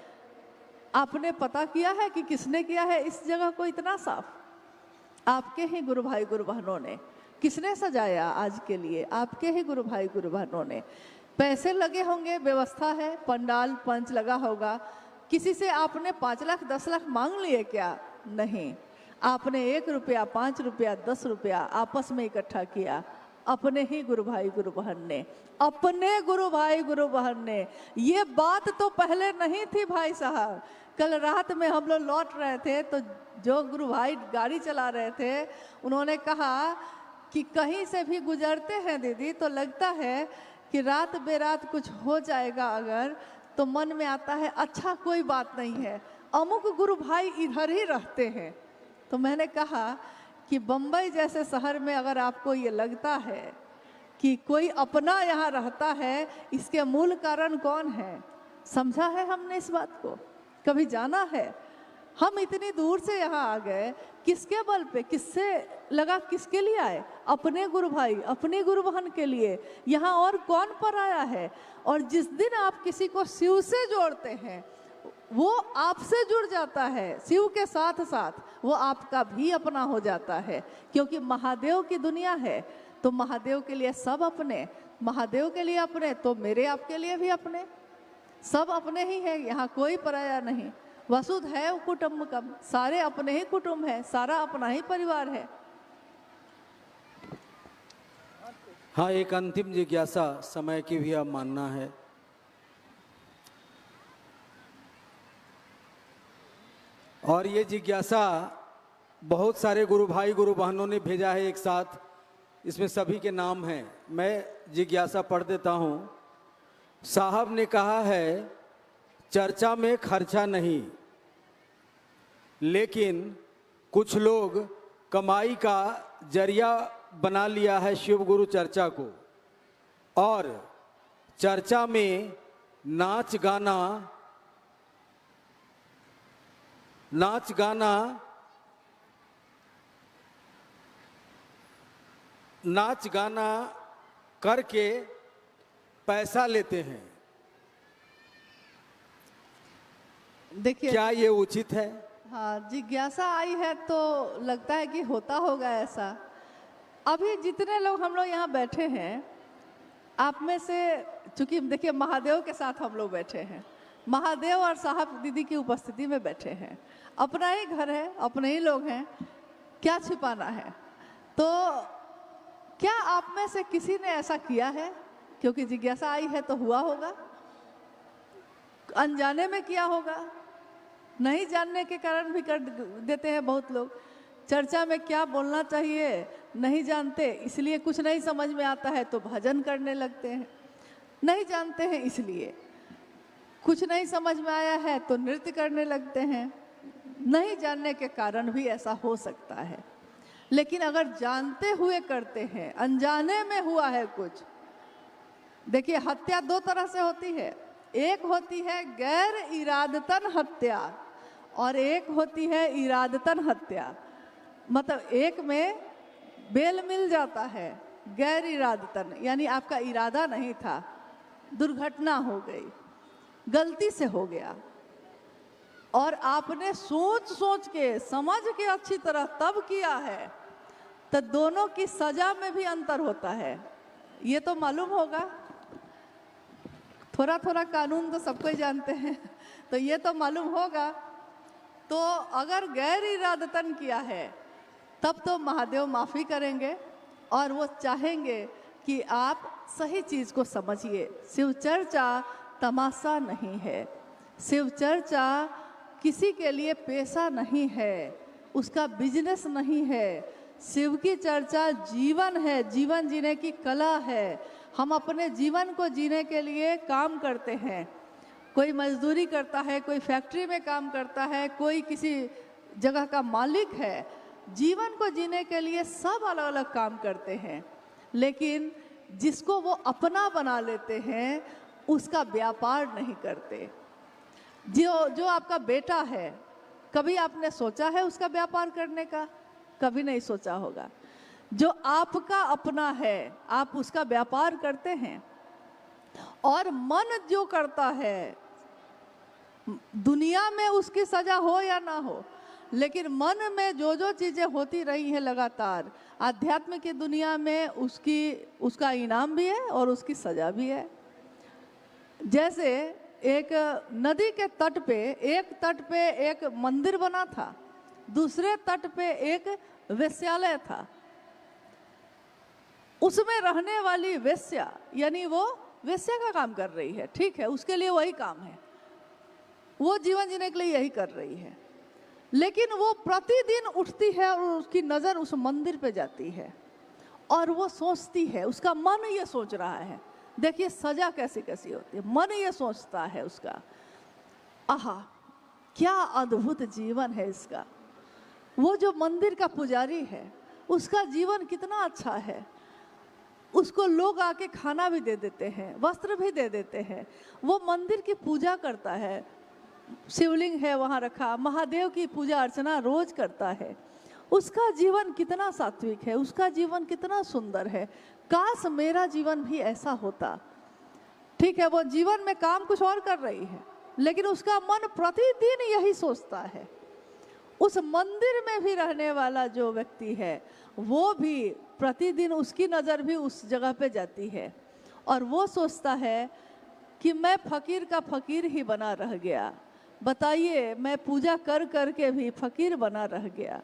आपने पता किया है कि किसने किया है इस जगह को इतना साफ? आपके ही गुरु भाई गुरु बहनों ने। किसने सजाया आज के लिए? आपके ही गुरु भाई गुरु बहनों ने। पैसे लगे होंगे, व्यवस्था है, पंडाल पंच लगा होगा। किसी से आपने 5 लाख 10 लाख मांग लिए क्या? नहीं, आपने 1 रुपया 5 रुपया 10 रुपया आपस में इकट्ठा किया। अपने ही गुरु भाई गुरु बहन ने, अपने गुरु भाई गुरु बहन ने। ये बात तो पहले नहीं थी भाई साहब। कल रात में हम लोग लौट रहे थे तो जो गुरु भाई गाड़ी चला रहे थे उन्होंने कहा कि कहीं से भी गुजरते हैं दीदी तो लगता है कि रात बेरात कुछ हो जाएगा अगर, तो मन में आता है अच्छा कोई बात नहीं है, अमुक गुरु भाई इधर ही रहते हैं। तो मैंने कहा कि बम्बई जैसे शहर में अगर आपको ये लगता है कि कोई अपना यहाँ रहता है, इसके मूल कारण कौन है? समझा है हमने इस बात को? कभी जाना है? हम इतनी दूर से यहाँ आ गए किसके बल पे? किससे लगा? किसके लिए आए? अपने गुरु भाई अपने गुरु बहन के लिए। यहाँ और कौन पर आया है? और जिस दिन आप किसी को शिव से जोड़ते हैं वो आपसे जुड़ जाता है, शिव के साथ साथ वो आपका भी अपना हो जाता है। क्योंकि महादेव की दुनिया है तो महादेव के लिए सब अपने, महादेव के लिए अपने तो मेरे आपके लिए भी अपने, सब अपने ही है। यहाँ कोई पराया नहीं। वसुधैव कुटुंबकम, सारे अपने ही कुटुंब है, सारा अपना ही परिवार है। हाँ, एक अंतिम जिज्ञासा, समय की भी अब मानना है। और ये जिज्ञासा बहुत सारे गुरु भाई गुरु बहनों ने भेजा है एक साथ। इसमें सभी के नाम हैं। मैं जिज्ञासा पढ़ देता हूँ। साहब ने कहा है चर्चा में खर्चा नहीं, लेकिन कुछ लोग कमाई का जरिया बना लिया है शिव गुरु चर्चा को, और चर्चा में नाच गाना करके पैसा लेते हैं। देखिए, क्या ये उचित है? हाँ, जिज्ञासा आई है तो लगता है कि होता होगा ऐसा। अभी जितने लोग हम लोग यहाँ बैठे हैं, आप में से, चूंकि देखिए महादेव के साथ हम लोग बैठे हैं, महादेव और साहब दीदी की उपस्थिति में बैठे हैं। अपना ही घर है, अपने ही लोग हैं, क्या छिपाना है? तो क्या आप में से किसी ने ऐसा किया है? क्योंकि जिज्ञासा आई है तो हुआ होगा, अनजाने में किया होगा, नहीं जानने के कारण भी कर देते हैं बहुत लोग। चर्चा में क्या बोलना चाहिए नहीं जानते, इसलिए कुछ नहीं समझ में आता है तो भजन करने लगते हैं। नहीं जानते हैं इसलिए, कुछ नहीं समझ में आया है तो नृत्य करने लगते हैं। नहीं जानने के कारण भी ऐसा हो सकता है। लेकिन अगर जानते हुए करते हैं, अनजाने में हुआ है कुछ, देखिए हत्या 2 तरह से होती है। एक होती है गैर इरादतन हत्या और एक होती है इरादतन हत्या। मतलब एक में बेल मिल जाता है, गैर इरादतन यानी आपका इरादा नहीं था, दुर्घटना हो गई, गलती से हो गया, और आपने सोच सोच के समझ के अच्छी तरह तब किया है, तो दोनों की सजा में भी अंतर होता है। ये तो मालूम होगा, थोड़ा थोड़ा कानून तो सबको ही जानते हैं, तो ये तो मालूम होगा। तो अगर गैर इरादतन किया है तब तो महादेव माफ़ी करेंगे, और वो चाहेंगे कि आप सही चीज़ को समझिए। शिव चर्चा तमाशा नहीं है, शिव चर्चा किसी के लिए पेशा नहीं है, उसका बिजनेस नहीं है। शिव की चर्चा जीवन है, जीवन जीने की कला है। हम अपने जीवन को जीने के लिए काम करते हैं। कोई मजदूरी करता है, कोई फैक्ट्री में काम करता है, कोई किसी जगह का मालिक है। जीवन को जीने के लिए सब अलग अलग काम करते हैं, लेकिन जिसको वो अपना बना लेते हैं उसका व्यापार नहीं करते। जो आपका बेटा है, कभी आपने सोचा है उसका व्यापार करने का? कभी नहीं सोचा होगा। जो आपका अपना है आप उसका व्यापार करते हैं। और मन जो करता है, दुनिया में उसकी सजा हो या ना हो, लेकिन मन में जो जो चीज़ें होती रही हैं लगातार, आध्यात्म की दुनिया में उसका इनाम भी है और उसकी सजा भी है। जैसे एक नदी के तट पे, एक तट पे एक मंदिर बना था, दूसरे तट पे एक वेश्यालय था। उसमें रहने वाली वेश्या, यानी वो वेश्या का काम कर रही है, ठीक है, उसके लिए वही काम है, वो जीवन जीने के लिए यही कर रही है। लेकिन वो प्रतिदिन उठती है और उसकी नज़र उस मंदिर पे जाती है और वो सोचती है, उसका मन ये सोच रहा है, देखिए सजा कैसी कैसी होती है, मन ये सोचता है उसका, आहा क्या अद्भुत जीवन है इसका। वो जो मंदिर का पुजारी है उसका जीवन कितना अच्छा है, उसको लोग आके खाना भी दे देते हैं, वस्त्र भी दे देते हैं, वो मंदिर की पूजा करता है, शिवलिंग है वहाँ रखा, महादेव की पूजा अर्चना रोज करता है। उसका जीवन कितना सात्विक है, उसका जीवन कितना सुंदर है। काश मेरा जीवन भी ऐसा होता। ठीक है, वो जीवन में काम कुछ और कर रही है, लेकिन उसका मन प्रतिदिन यही सोचता है। उस मंदिर में भी रहने वाला जो व्यक्ति है वो भी प्रतिदिन, उसकी नज़र भी उस जगह पे जाती है और वो सोचता है कि मैं फकीर का फकीर ही बना रह गया। बताइए, मैं पूजा कर कर के भी फकीर बना रह गया।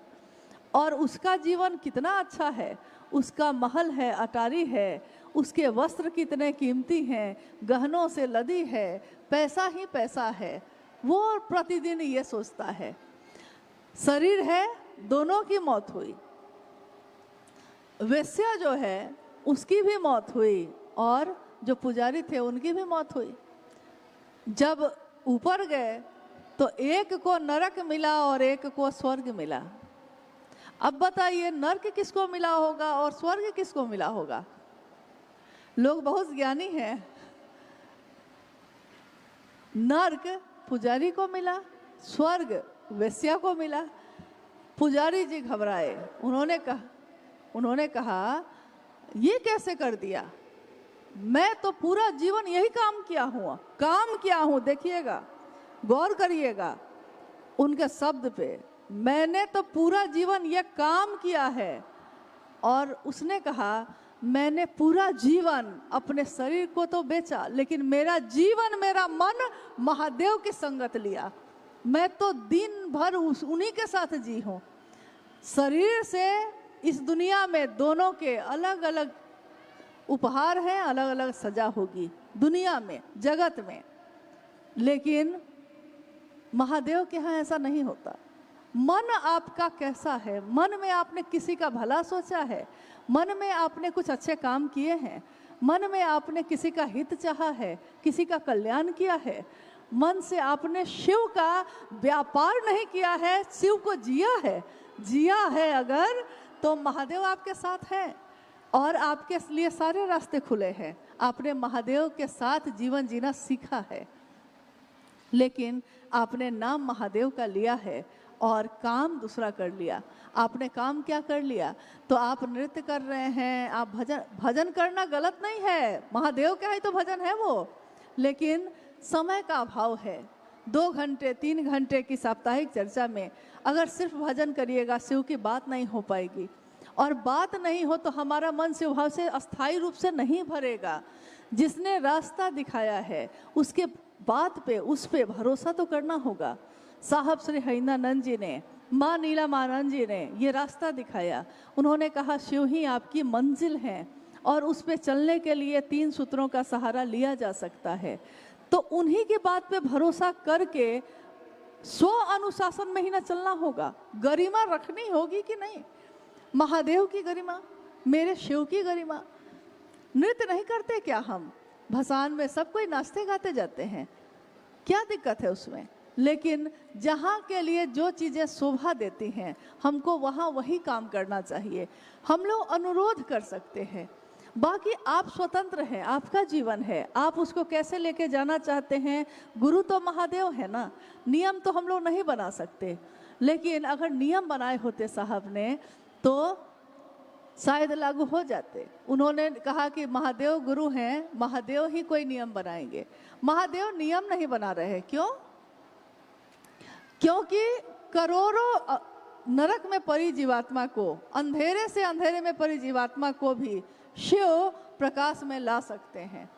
और उसका जीवन कितना अच्छा है, उसका महल है, अटारी है, उसके वस्त्र कितने कीमती हैं, गहनों से लदी है, पैसा ही पैसा है। वो प्रतिदिन ये सोचता है। शरीर है, दोनों की मौत हुई, वेश्या जो है उसकी भी मौत हुई और जो पुजारी थे उनकी भी मौत हुई। जब ऊपर गए तो एक को नरक मिला और एक को स्वर्ग मिला। अब बताइए, नरक किसको मिला होगा और स्वर्ग किसको मिला होगा? लोग बहुत ज्ञानी हैं। नरक पुजारी को मिला, स्वर्ग वेश्या को मिला। पुजारी जी घबराए, उन्होंने कहा ये कैसे कर दिया? मैं तो पूरा जीवन यही काम किया हूँ, देखिएगा, गौर करिएगा उनके शब्द पे, मैंने तो पूरा जीवन ये काम किया है। और उसने कहा मैंने पूरा जीवन अपने शरीर को तो बेचा, लेकिन मेरा जीवन, मेरा मन महादेव की संगत लिया। मैं तो दिन भर उन्हीं के साथ जी हूँ। शरीर से इस दुनिया में दोनों के अलग अलग उपहार हैं, अलग अलग सजा होगी दुनिया में, जगत में, लेकिन महादेव के यहाँ ऐसा नहीं होता। मन आपका कैसा है? मन में आपने किसी का भला सोचा है? मन में आपने कुछ अच्छे काम किए हैं? मन में आपने किसी का हित चाहा है, किसी का कल्याण किया है? मन से आपने शिव का व्यापार नहीं किया है, शिव को जिया है अगर, तो महादेव आपके साथ है और आपके लिए सारे रास्ते खुले हैं। आपने महादेव के साथ जीवन जीना सीखा है, लेकिन आपने नाम महादेव का लिया है और काम दूसरा कर लिया। आपने काम क्या कर लिया? तो आप नृत्य कर रहे हैं, आप भजन करना गलत नहीं है, महादेव का ही तो भजन है वो, लेकिन समय का अभाव है। 2 घंटे 3 घंटे की साप्ताहिक चर्चा में अगर सिर्फ भजन करिएगा, शिव की बात नहीं हो पाएगी, और बात नहीं हो तो हमारा मन शिव भाव से अस्थायी रूप से नहीं भरेगा। जिसने रास्ता दिखाया है उसके बात पे, उस पे भरोसा तो करना होगा। साहब श्री हरिंद्रानंद जी ने, माँ नीलामानंद जी ने ये रास्ता दिखाया। उन्होंने कहा शिव ही आपकी मंजिल है और उस पे चलने के लिए 3 सूत्रों का सहारा लिया जा सकता है। तो उन्हीं की बात पे भरोसा करके स्व अनुशासन में ही ना चलना होगा। गरिमा रखनी होगी कि नहीं, महादेव की गरिमा, मेरे शिव की गरिमा। नृत्य नहीं करते क्या हम? भसान में सब कोई नाचते गाते जाते हैं, क्या दिक्कत है उसमें? लेकिन जहाँ के लिए जो चीज़ें शोभा देती हैं हमको वहाँ वही काम करना चाहिए। हम लोग अनुरोध कर सकते हैं, बाकी आप स्वतंत्र हैं, आपका जीवन है, आप उसको कैसे लेके जाना चाहते हैं। गुरु तो महादेव है ना, नियम तो हम लोग नहीं बना सकते। लेकिन अगर नियम बनाए होते साहब ने तो शायद लागू हो जाते। उन्होंने कहा कि महादेव गुरु हैं, महादेव ही कोई नियम बनाएंगे। महादेव नियम नहीं बना रहे, क्यों? क्योंकि करोड़ों नरक में पड़ी जीवात्मा को, अंधेरे से अंधेरे में पड़ी जीवात्मा को भी शिव प्रकाश में ला सकते हैं।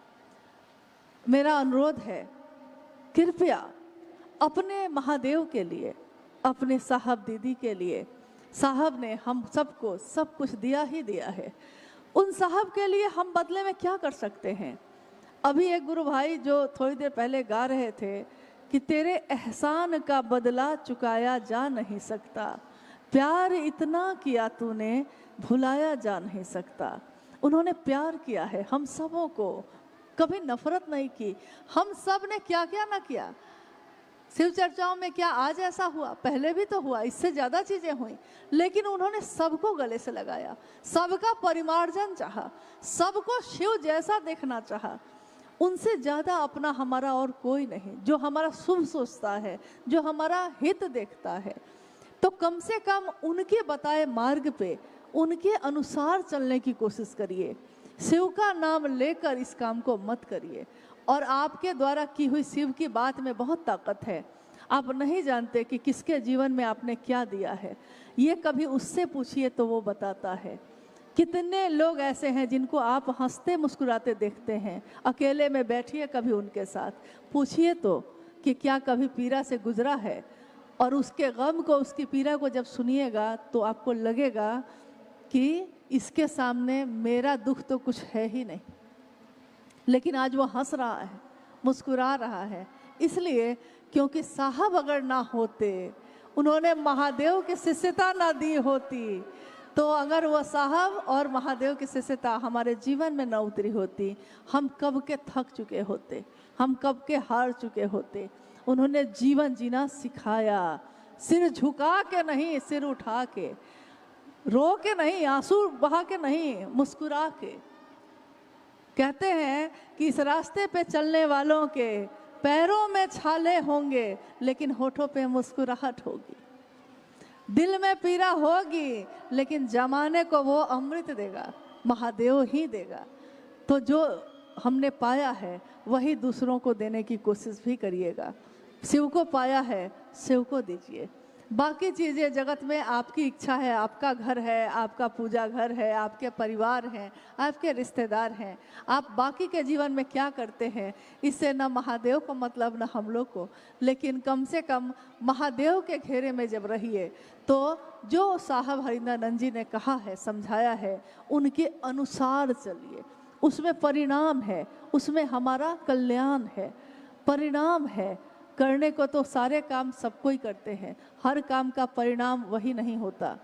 मेरा अनुरोध है, कृपया अपने महादेव के लिए, अपने साहब दीदी के लिए, साहब ने हम सबको सब कुछ दिया ही दिया है, उन साहब के लिए हम बदले में क्या कर सकते हैं? अभी एक गुरु भाई जो थोड़ी देर पहले गा रहे थे कि तेरे एहसान का बदला चुकाया जा नहीं सकता, प्यार इतना किया तूने भुलाया जा नहीं सकता। उन्होंने प्यार किया है हम सबों को, कभी नफरत नहीं की। हम सब ने क्या क्या ना किया। शिव चर्चाओं में क्या आज ऐसा हुआ? पहले भी तो हुआ, इससे ज़्यादा चीज़ें हुई, लेकिन उन्होंने सबको गले से लगाया, सबका परिमार्जन चाहा, सबको शिव जैसा देखना चाहा। उनसे ज़्यादा अपना हमारा और कोई नहीं, जो हमारा शुभ सोचता है, जो हमारा हित देखता है। तो कम से कम उनके बताए मार्ग पे, उनके अनुसार चलने की कोशिश करिए। शिव का नाम लेकर इस काम को मत करिए। और आपके द्वारा की हुई शिव की बात में बहुत ताकत है। आप नहीं जानते कि किसके जीवन में आपने क्या दिया है, ये कभी उससे पूछिए तो वो बताता है। कितने लोग ऐसे हैं जिनको आप हंसते मुस्कुराते देखते हैं, अकेले में बैठिए कभी उनके साथ, पूछिए तो कि क्या कभी पीड़ा से गुजरा है। और उसके गम को, उसकी पीड़ा को जब सुनिएगा तो आपको लगेगा कि इसके सामने मेरा दुख तो कुछ है ही नहीं। लेकिन आज वो हंस रहा है, मुस्कुरा रहा है, इसलिए क्योंकि साहब अगर ना होते, उन्होंने महादेव की शिष्यता ना दी होती, तो अगर वो साहब और महादेव की शिष्यता हमारे जीवन में न उतरी होती, हम कब के थक चुके होते, हम कब के हार चुके होते। उन्होंने जीवन जीना सिखाया, सिर झुका के नहीं, सिर उठा के, रो के नहीं, आंसू बहा के नहीं, मुस्कुरा के। कहते हैं कि इस रास्ते पे चलने वालों के पैरों में छाले होंगे लेकिन होठों पे मुस्कुराहट होगी, दिल में पीड़ा होगी लेकिन जमाने को वो अमृत देगा, महादेव ही देगा। तो जो हमने पाया है वही दूसरों को देने की कोशिश भी करिएगा। शिव को पाया है, शिव को दीजिए। बाकी चीज़ें जगत में आपकी इच्छा है, आपका घर है, आपका पूजा घर है, आपके परिवार हैं, आपके रिश्तेदार हैं, आप बाकी के जीवन में क्या करते हैं इससे न महादेव को मतलब न हम लोग को। लेकिन कम से कम महादेव के घेरे में जब रहिए तो जो साहब हरिंद्रानंद जी ने कहा है, समझाया है, उनके अनुसार चलिए। उसमें परिणाम है, उसमें हमारा कल्याण है, परिणाम है। करने को तो सारे काम सबको ही करते हैं, हर काम का परिणाम वही नहीं होता,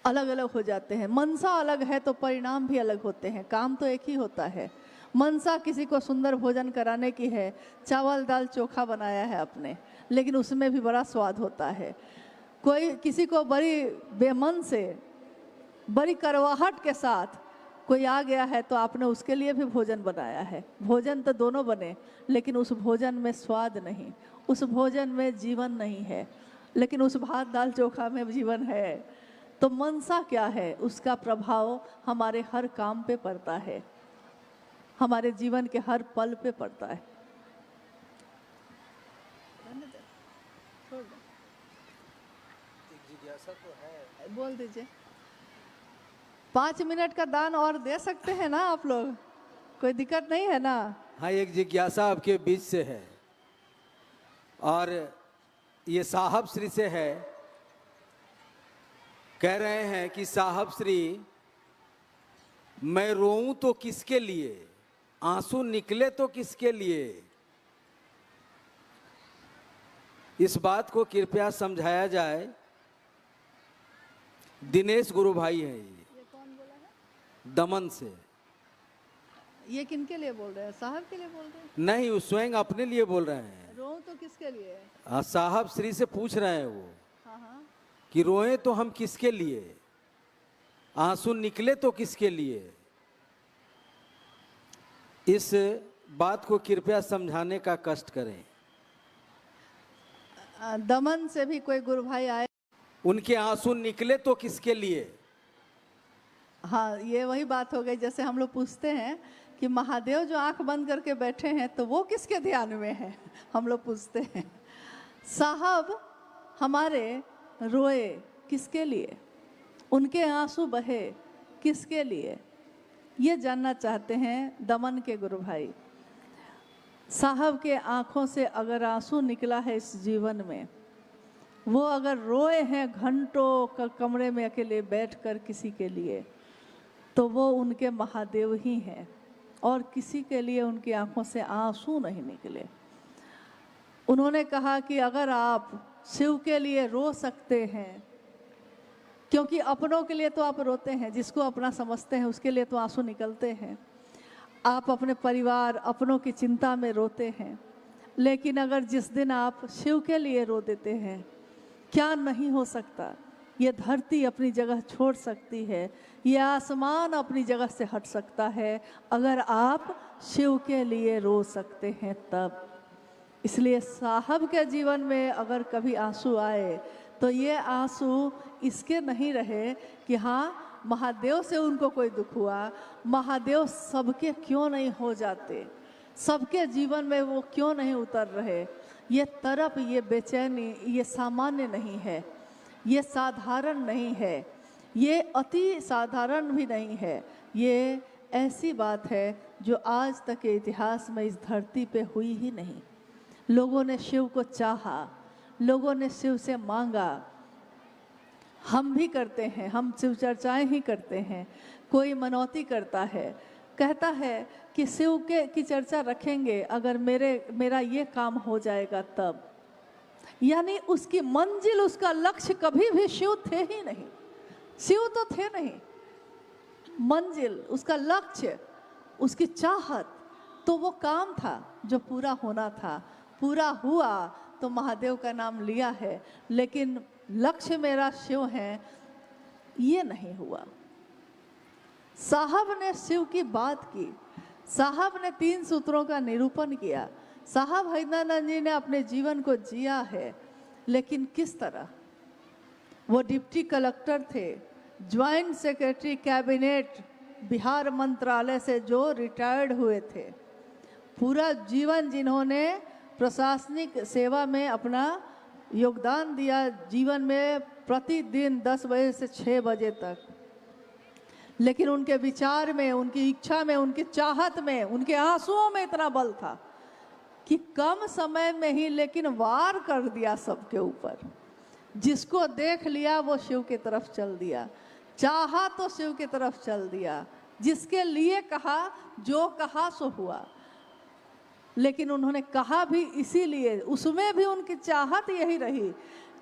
अलग अलग हो जाते हैं। मनसा अलग है तो परिणाम भी अलग होते हैं, काम तो एक ही होता है। मनसा किसी को सुंदर भोजन कराने की है, चावल दाल चोखा बनाया है आपने, लेकिन उसमें भी बड़ा स्वाद होता है। कोई किसी को बड़ी बेमन से, बड़ी करवाहट के साथ कोई आ गया है तो आपने उसके लिए भी भोजन बनाया है। भोजन तो दोनों बने, लेकिन उस भोजन में स्वाद नहीं, उस भोजन में जीवन नहीं है। लेकिन उस भात दाल चोखा में जीवन है। तो मनसा क्या है, उसका प्रभाव हमारे हर काम पे पड़ता है, हमारे जीवन के हर पल पे पड़ता है। बोल दीजिए। 5 मिनट का दान और दे सकते हैं ना आप लोग, कोई दिक्कत नहीं है ना? हाँ, एक जिज्ञासा आपके बीच से है और ये साहब श्री से है। कह रहे हैं कि साहब श्री, मैं रोऊं तो किसके लिए, आंसू निकले तो किसके लिए। इस बात को कृपया समझाया जाए। दिनेश गुरु भाई हैं ये कौन बोला है? दमन से। ये किनके लिए बोल रहे हैं? साहब के लिए बोल रहे हैं? नहीं, वो स्वयं अपने लिए बोल रहे हैं। रो तो किसके लिए है? साहब श्री से पूछ रहे हैं वो हाँ हाँ। कि रोए तो हम किसके लिए, आंसू निकले तो किसके लिए। इस बात को कृपया समझाने का कष्ट करें। दमन से भी कोई गुरु भाई आए? उनके आंसू निकले तो किसके लिए। हाँ, ये वही बात हो गई जैसे हम लोग पूछते हैं कि महादेव जो आंख बंद करके बैठे हैं तो वो किसके ध्यान में है, हम लोग पूछते हैं। साहब हमारे रोए किसके लिए, उनके आंसू बहे किसके लिए, ये जानना चाहते हैं दमन के गुरु भाई। साहब के आंखों से अगर आंसू निकला है इस जीवन में, वो अगर रोए हैं घंटों कमरे में अकेले बैठकर किसी के लिए, तो वो उनके महादेव ही हैं और किसी के लिए उनकी आंखों से आंसू नहीं निकले। उन्होंने कहा कि अगर आप शिव के लिए रो सकते हैं, क्योंकि अपनों के लिए तो आप रोते हैं, जिसको अपना समझते हैं उसके लिए तो आंसू निकलते हैं, आप अपने परिवार अपनों की चिंता में रोते हैं, लेकिन अगर जिस दिन आप शिव के लिए रो देते हैं, क्या नहीं हो सकता। ये धरती अपनी जगह छोड़ सकती है, ये आसमान अपनी जगह से हट सकता है, अगर आप शिव के लिए रो सकते हैं तब। इसलिए साहब के जीवन में अगर कभी आंसू आए तो ये आंसू इसके नहीं रहे कि हाँ महादेव से उनको कोई दुख हुआ, महादेव सबके क्यों नहीं हो जाते, सबके जीवन में वो क्यों नहीं उतर रहे। ये तरफ, ये बेचैनी, ये सामान्य नहीं है, ये साधारण नहीं है, ये अति साधारण भी नहीं है, ये ऐसी बात है जो आज तक के इतिहास में इस धरती पे हुई ही नहीं। लोगों ने शिव को चाहा, लोगों ने शिव से मांगा। हम भी करते हैं, हम शिव चर्चाएं ही करते हैं। कोई मनौती करता है, कहता है कि शिव की चर्चा रखेंगे अगर मेरा ये काम हो जाएगा तब। यानी उसकी मंजिल, उसका लक्ष्य कभी भी शिव थे ही नहीं, शिव तो थे नहीं। मंजिल, उसका लक्ष्य, उसकी चाहत, तो वो काम था जो पूरा होना था। पूरा हुआ तो महादेव का नाम लिया है, लेकिन लक्ष्य मेरा शिव है, ये नहीं हुआ। साहब ने शिव की बात की, साहब ने 3 सूत्रों का निरूपण किया, साहब हरिदानंद जी ने अपने जीवन को जिया है, लेकिन किस तरह। वो डिप्टी कलेक्टर थे, ज्वाइंट सेक्रेटरी कैबिनेट बिहार मंत्रालय से जो रिटायर्ड हुए थे, पूरा जीवन जिन्होंने प्रशासनिक सेवा में अपना योगदान दिया, जीवन में प्रतिदिन 10 बजे से 6 बजे तक, लेकिन उनके विचार में, उनकी इच्छा में, उनकी चाहत में, उनके आंसुओं में इतना बल था कि कम समय में ही लेकिन वार कर दिया सबके ऊपर। जिसको देख लिया वो शिव की तरफ चल दिया, चाहा तो शिव की तरफ चल दिया, जिसके लिए कहा, जो कहा सो हुआ। लेकिन उन्होंने कहा भी इसीलिए, उसमें भी उनकी चाहत यही रही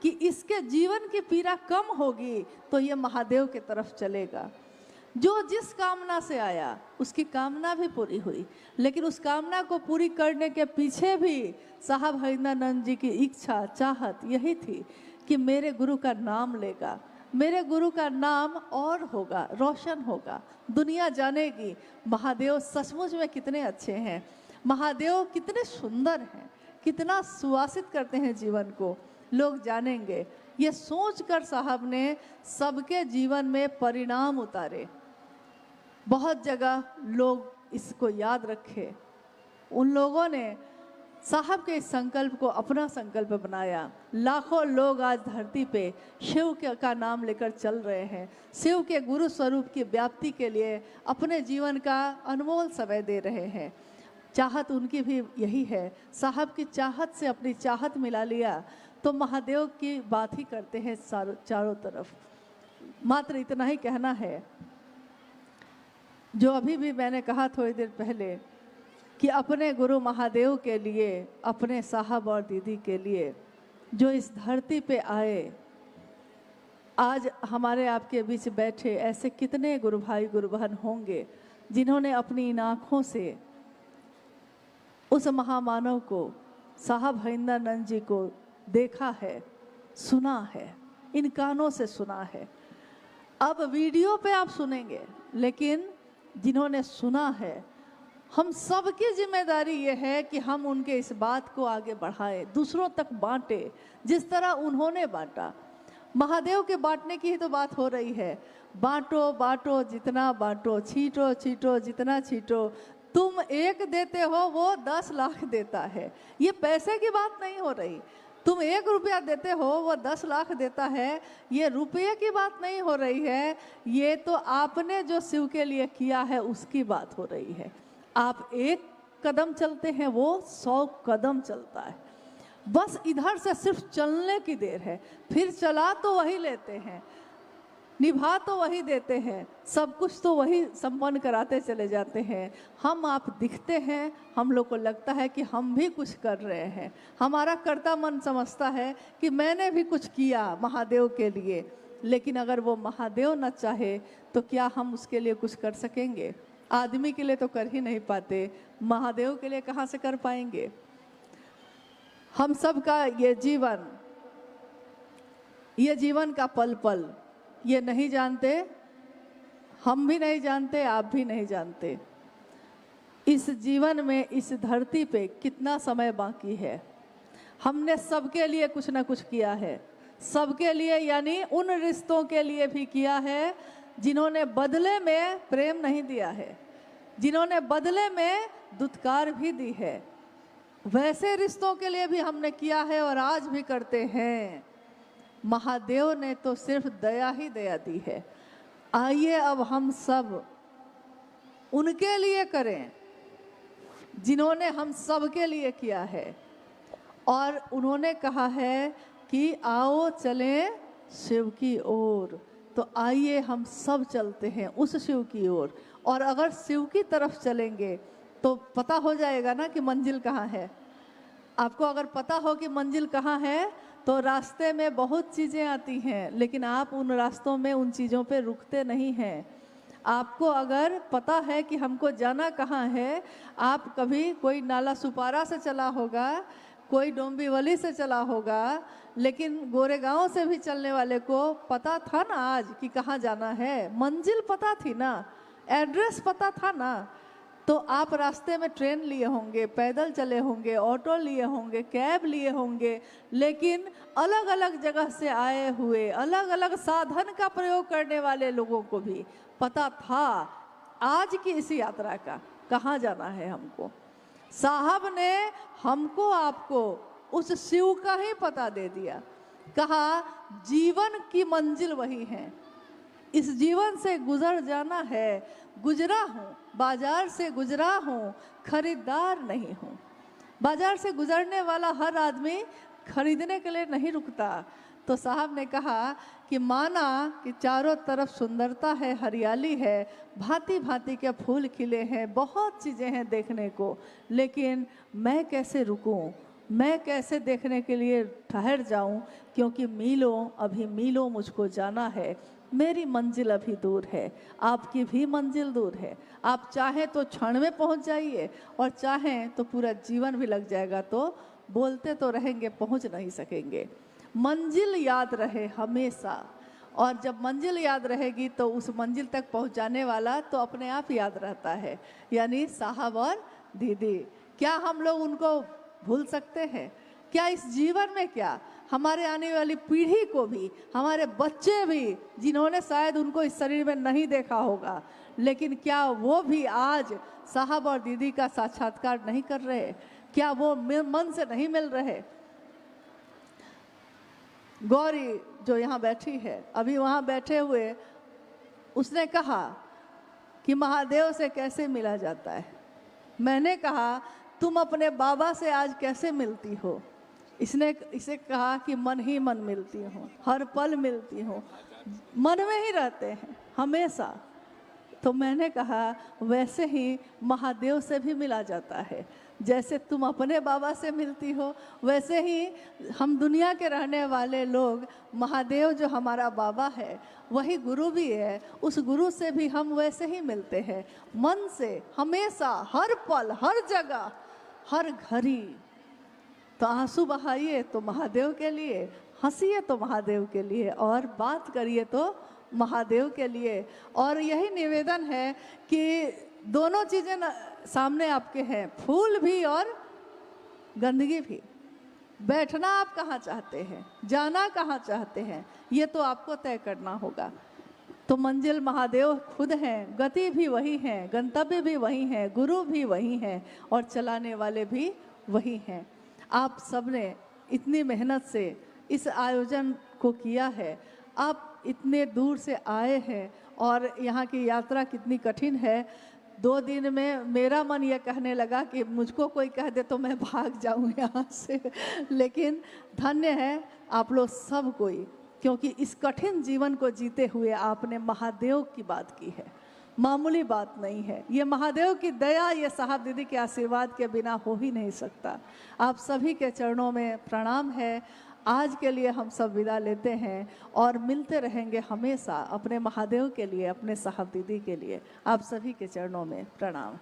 कि इसके जीवन की पीड़ा कम होगी तो ये महादेव की तरफ चलेगा। जो जिस कामना से आया उसकी कामना भी पूरी हुई, लेकिन उस कामना को पूरी करने के पीछे भी साहब हरिदानंद जी की इच्छा, चाहत यही थी कि मेरे गुरु का नाम लेगा, मेरे गुरु का नाम और होगा, रोशन होगा, दुनिया जानेगी महादेव सचमुच में कितने अच्छे हैं, महादेव कितने सुंदर हैं, कितना सुवासित करते हैं जीवन को, लोग जानेंगे। ये सोचकर साहब ने सबके जीवन में परिणाम उतारे। बहुत जगह लोग इसको याद रखे, उन लोगों ने साहब के इस संकल्प को अपना संकल्प बनाया। लाखों लोग आज धरती पे शिव का नाम लेकर चल रहे हैं, शिव के गुरु स्वरूप की व्याप्ति के लिए अपने जीवन का अनमोल समय दे रहे हैं। चाहत उनकी भी यही है। साहब की चाहत से अपनी चाहत मिला लिया तो महादेव की बात ही करते हैं चारों तरफ। मात्र इतना ही कहना है, जो अभी भी मैंने कहा थोड़ी देर पहले कि अपने गुरु महादेव के लिए, अपने साहब और दीदी के लिए जो इस धरती पे आए, आज हमारे आपके बीच बैठे ऐसे कितने गुरु भाई गुरु बहन होंगे जिन्होंने अपनी इन आँखों से उस महामानव को, साहब हरिंदरानंद जी को देखा है, सुना है, इन कानों से सुना है। अब वीडियो पे आप सुनेंगे, लेकिन जिन्होंने सुना है, हम सबकी जिम्मेदारी ये है कि हम उनके इस बात को आगे बढ़ाएं, दूसरों तक बांटे, जिस तरह उन्होंने बांटा। महादेव के बांटने की ही तो बात हो रही है। बांटो बांटो जितना बांटो, छींटो छींटो जितना छींटो, तुम एक देते हो वो 10 लाख देता है। ये पैसे की बात नहीं हो रही। तुम 1 रुपया देते हो वो 10 लाख देता है, ये रुपये की बात नहीं हो रही है। ये तो आपने जो शिव के लिए किया है उसकी बात हो रही है। आप 1 कदम चलते हैं, वो 100 कदम चलता है। बस इधर से सिर्फ चलने की देर है, फिर चला तो वही लेते हैं, निभा तो वही देते हैं, सब कुछ तो वही संपन्न कराते चले जाते हैं। हम आप दिखते हैं, हम लोग को लगता है कि हम भी कुछ कर रहे हैं। हमारा कर्ता मन समझता है कि मैंने भी कुछ किया महादेव के लिए, लेकिन अगर वो महादेव न चाहे तो क्या हम उसके लिए कुछ कर सकेंगे? आदमी के लिए तो कर ही नहीं पाते, महादेव के लिए कहाँ से कर पाएंगे? हम सब का ये जीवन का पल पल ये नहीं जानते, हम भी नहीं जानते, आप भी नहीं जानते। इस जीवन में, इस धरती पे कितना समय बाकी है। हमने सबके लिए कुछ ना कुछ किया है, सबके लिए, यानी उन रिश्तों के लिए भी किया है जिन्होंने बदले में प्रेम नहीं दिया है, जिन्होंने बदले में दुत्कार भी दी है। वैसे रिश्तों के लिए भी हमने किया है और आज भी करते हैं। महादेव ने तो सिर्फ दया ही दया दी है। आइए अब हम सब उनके लिए करें जिन्होंने हम सब के लिए किया है। और उन्होंने कहा है कि आओ चलें शिव की ओर, तो आइए हम सब चलते हैं उस शिव की ओर। और अगर शिव की तरफ चलेंगे तो पता हो जाएगा ना कि मंजिल कहाँ है। आपको अगर पता हो कि मंजिल कहाँ है तो रास्ते में बहुत चीज़ें आती हैं, लेकिन आप उन रास्तों में उन चीज़ों पे रुकते नहीं हैं। आपको अगर पता है कि हमको जाना कहाँ है, आप कभी कोई नाला सुपारा से चला होगा, कोई डोंबिवली से चला होगा, लेकिन गोरेगांव से भी चलने वाले को पता था ना आज कि कहाँ जाना है, मंजिल पता थी ना, एड्रेस पता था ना। तो आप रास्ते में ट्रेन लिए होंगे, पैदल चले होंगे, ऑटो लिए होंगे, कैब लिए होंगे, लेकिन अलग अलग जगह से आए हुए, अलग अलग साधन का प्रयोग करने वाले लोगों को भी पता था आज की इस यात्रा का कहाँ जाना है हमको। साहब ने हमको आपको उस शिव का ही पता दे दिया। कहा जीवन की मंजिल वही है, इस जीवन से गुजर जाना है। गुजरा हूँ, बाजार से गुजरा हूँ, खरीदार नहीं हूँ। बाजार से गुजरने वाला हर आदमी खरीदने के लिए नहीं रुकता। तो साहब ने कहा कि माना कि चारों तरफ सुंदरता है, हरियाली है, भांति भांति के फूल खिले हैं, बहुत चीज़ें हैं देखने को, लेकिन मैं कैसे रुकूं, मैं कैसे देखने के लिए ठहर जाऊं, क्योंकि मीलों, अभी मीलों मुझको जाना है। मेरी मंजिल अभी दूर है, आपकी भी मंजिल दूर है। आप चाहें तो क्षण में पहुंच जाइए और चाहें तो पूरा जीवन भी लग जाएगा, तो बोलते तो रहेंगे, पहुंच नहीं सकेंगे। मंजिल याद रहे हमेशा, और जब मंजिल याद रहेगी तो उस मंजिल तक पहुंचाने वाला तो अपने आप याद रहता है, यानी साहब और दीदी। क्या हम लोग उनको भूल सकते हैं? क्या इस जीवन में, क्या हमारे आने वाली पीढ़ी को भी, हमारे बच्चे भी जिन्होंने शायद उनको इस शरीर में नहीं देखा होगा, लेकिन क्या वो भी आज साहब और दीदी का साक्षात्कार नहीं कर रहे? क्या वो मन से नहीं मिल रहे? गौरी जो यहाँ बैठी है, अभी वहाँ बैठे हुए, उसने कहा कि महादेव से कैसे मिला जाता है। मैंने कहा तुम अपने बाबा से आज कैसे मिलती हो? इसने इसे कहा कि मन ही मन मिलती हूँ, हर पल मिलती हूँ, मन में ही रहते हैं हमेशा। तो मैंने कहा वैसे ही महादेव से भी मिला जाता है, जैसे तुम अपने बाबा से मिलती हो वैसे ही हम दुनिया के रहने वाले लोग महादेव जो हमारा बाबा है वही गुरु भी है, उस गुरु से भी हम वैसे ही मिलते हैं, मन से, हमेशा, हर पल, हर जगह, हर घड़ी। तो आंसू बहाइए तो महादेव के लिए, हंसिए तो महादेव के लिए, और बात करिए तो महादेव के लिए। और यही निवेदन है कि दोनों चीज़ें सामने आपके हैं, फूल भी और गंदगी भी। बैठना आप कहाँ चाहते हैं, जाना कहाँ चाहते हैं, ये तो आपको तय करना होगा। तो मंजिल महादेव खुद हैं, गति भी वही हैं, गंतव्य भी वही हैं, गुरु भी वही हैं, और चलाने वाले भी वही हैं। आप सबने इतनी मेहनत से इस आयोजन को किया है, आप इतने दूर से आए हैं, और यहाँ की यात्रा कितनी कठिन है। 2 दिन में मेरा मन ये कहने लगा कि मुझको कोई कह दे तो मैं भाग जाऊँ यहाँ से, लेकिन धन्य है आप लोग सब कोई, क्योंकि इस कठिन जीवन को जीते हुए आपने महादेव की बात की है, मामूली बात नहीं है। ये महादेव की दया, ये साहब दीदी के आशीर्वाद के बिना हो ही नहीं सकता। आप सभी के चरणों में प्रणाम है। आज के लिए हम सब विदा लेते हैं और मिलते रहेंगे हमेशा अपने महादेव के लिए, अपने साहब दीदी के लिए। आप सभी के चरणों में प्रणाम।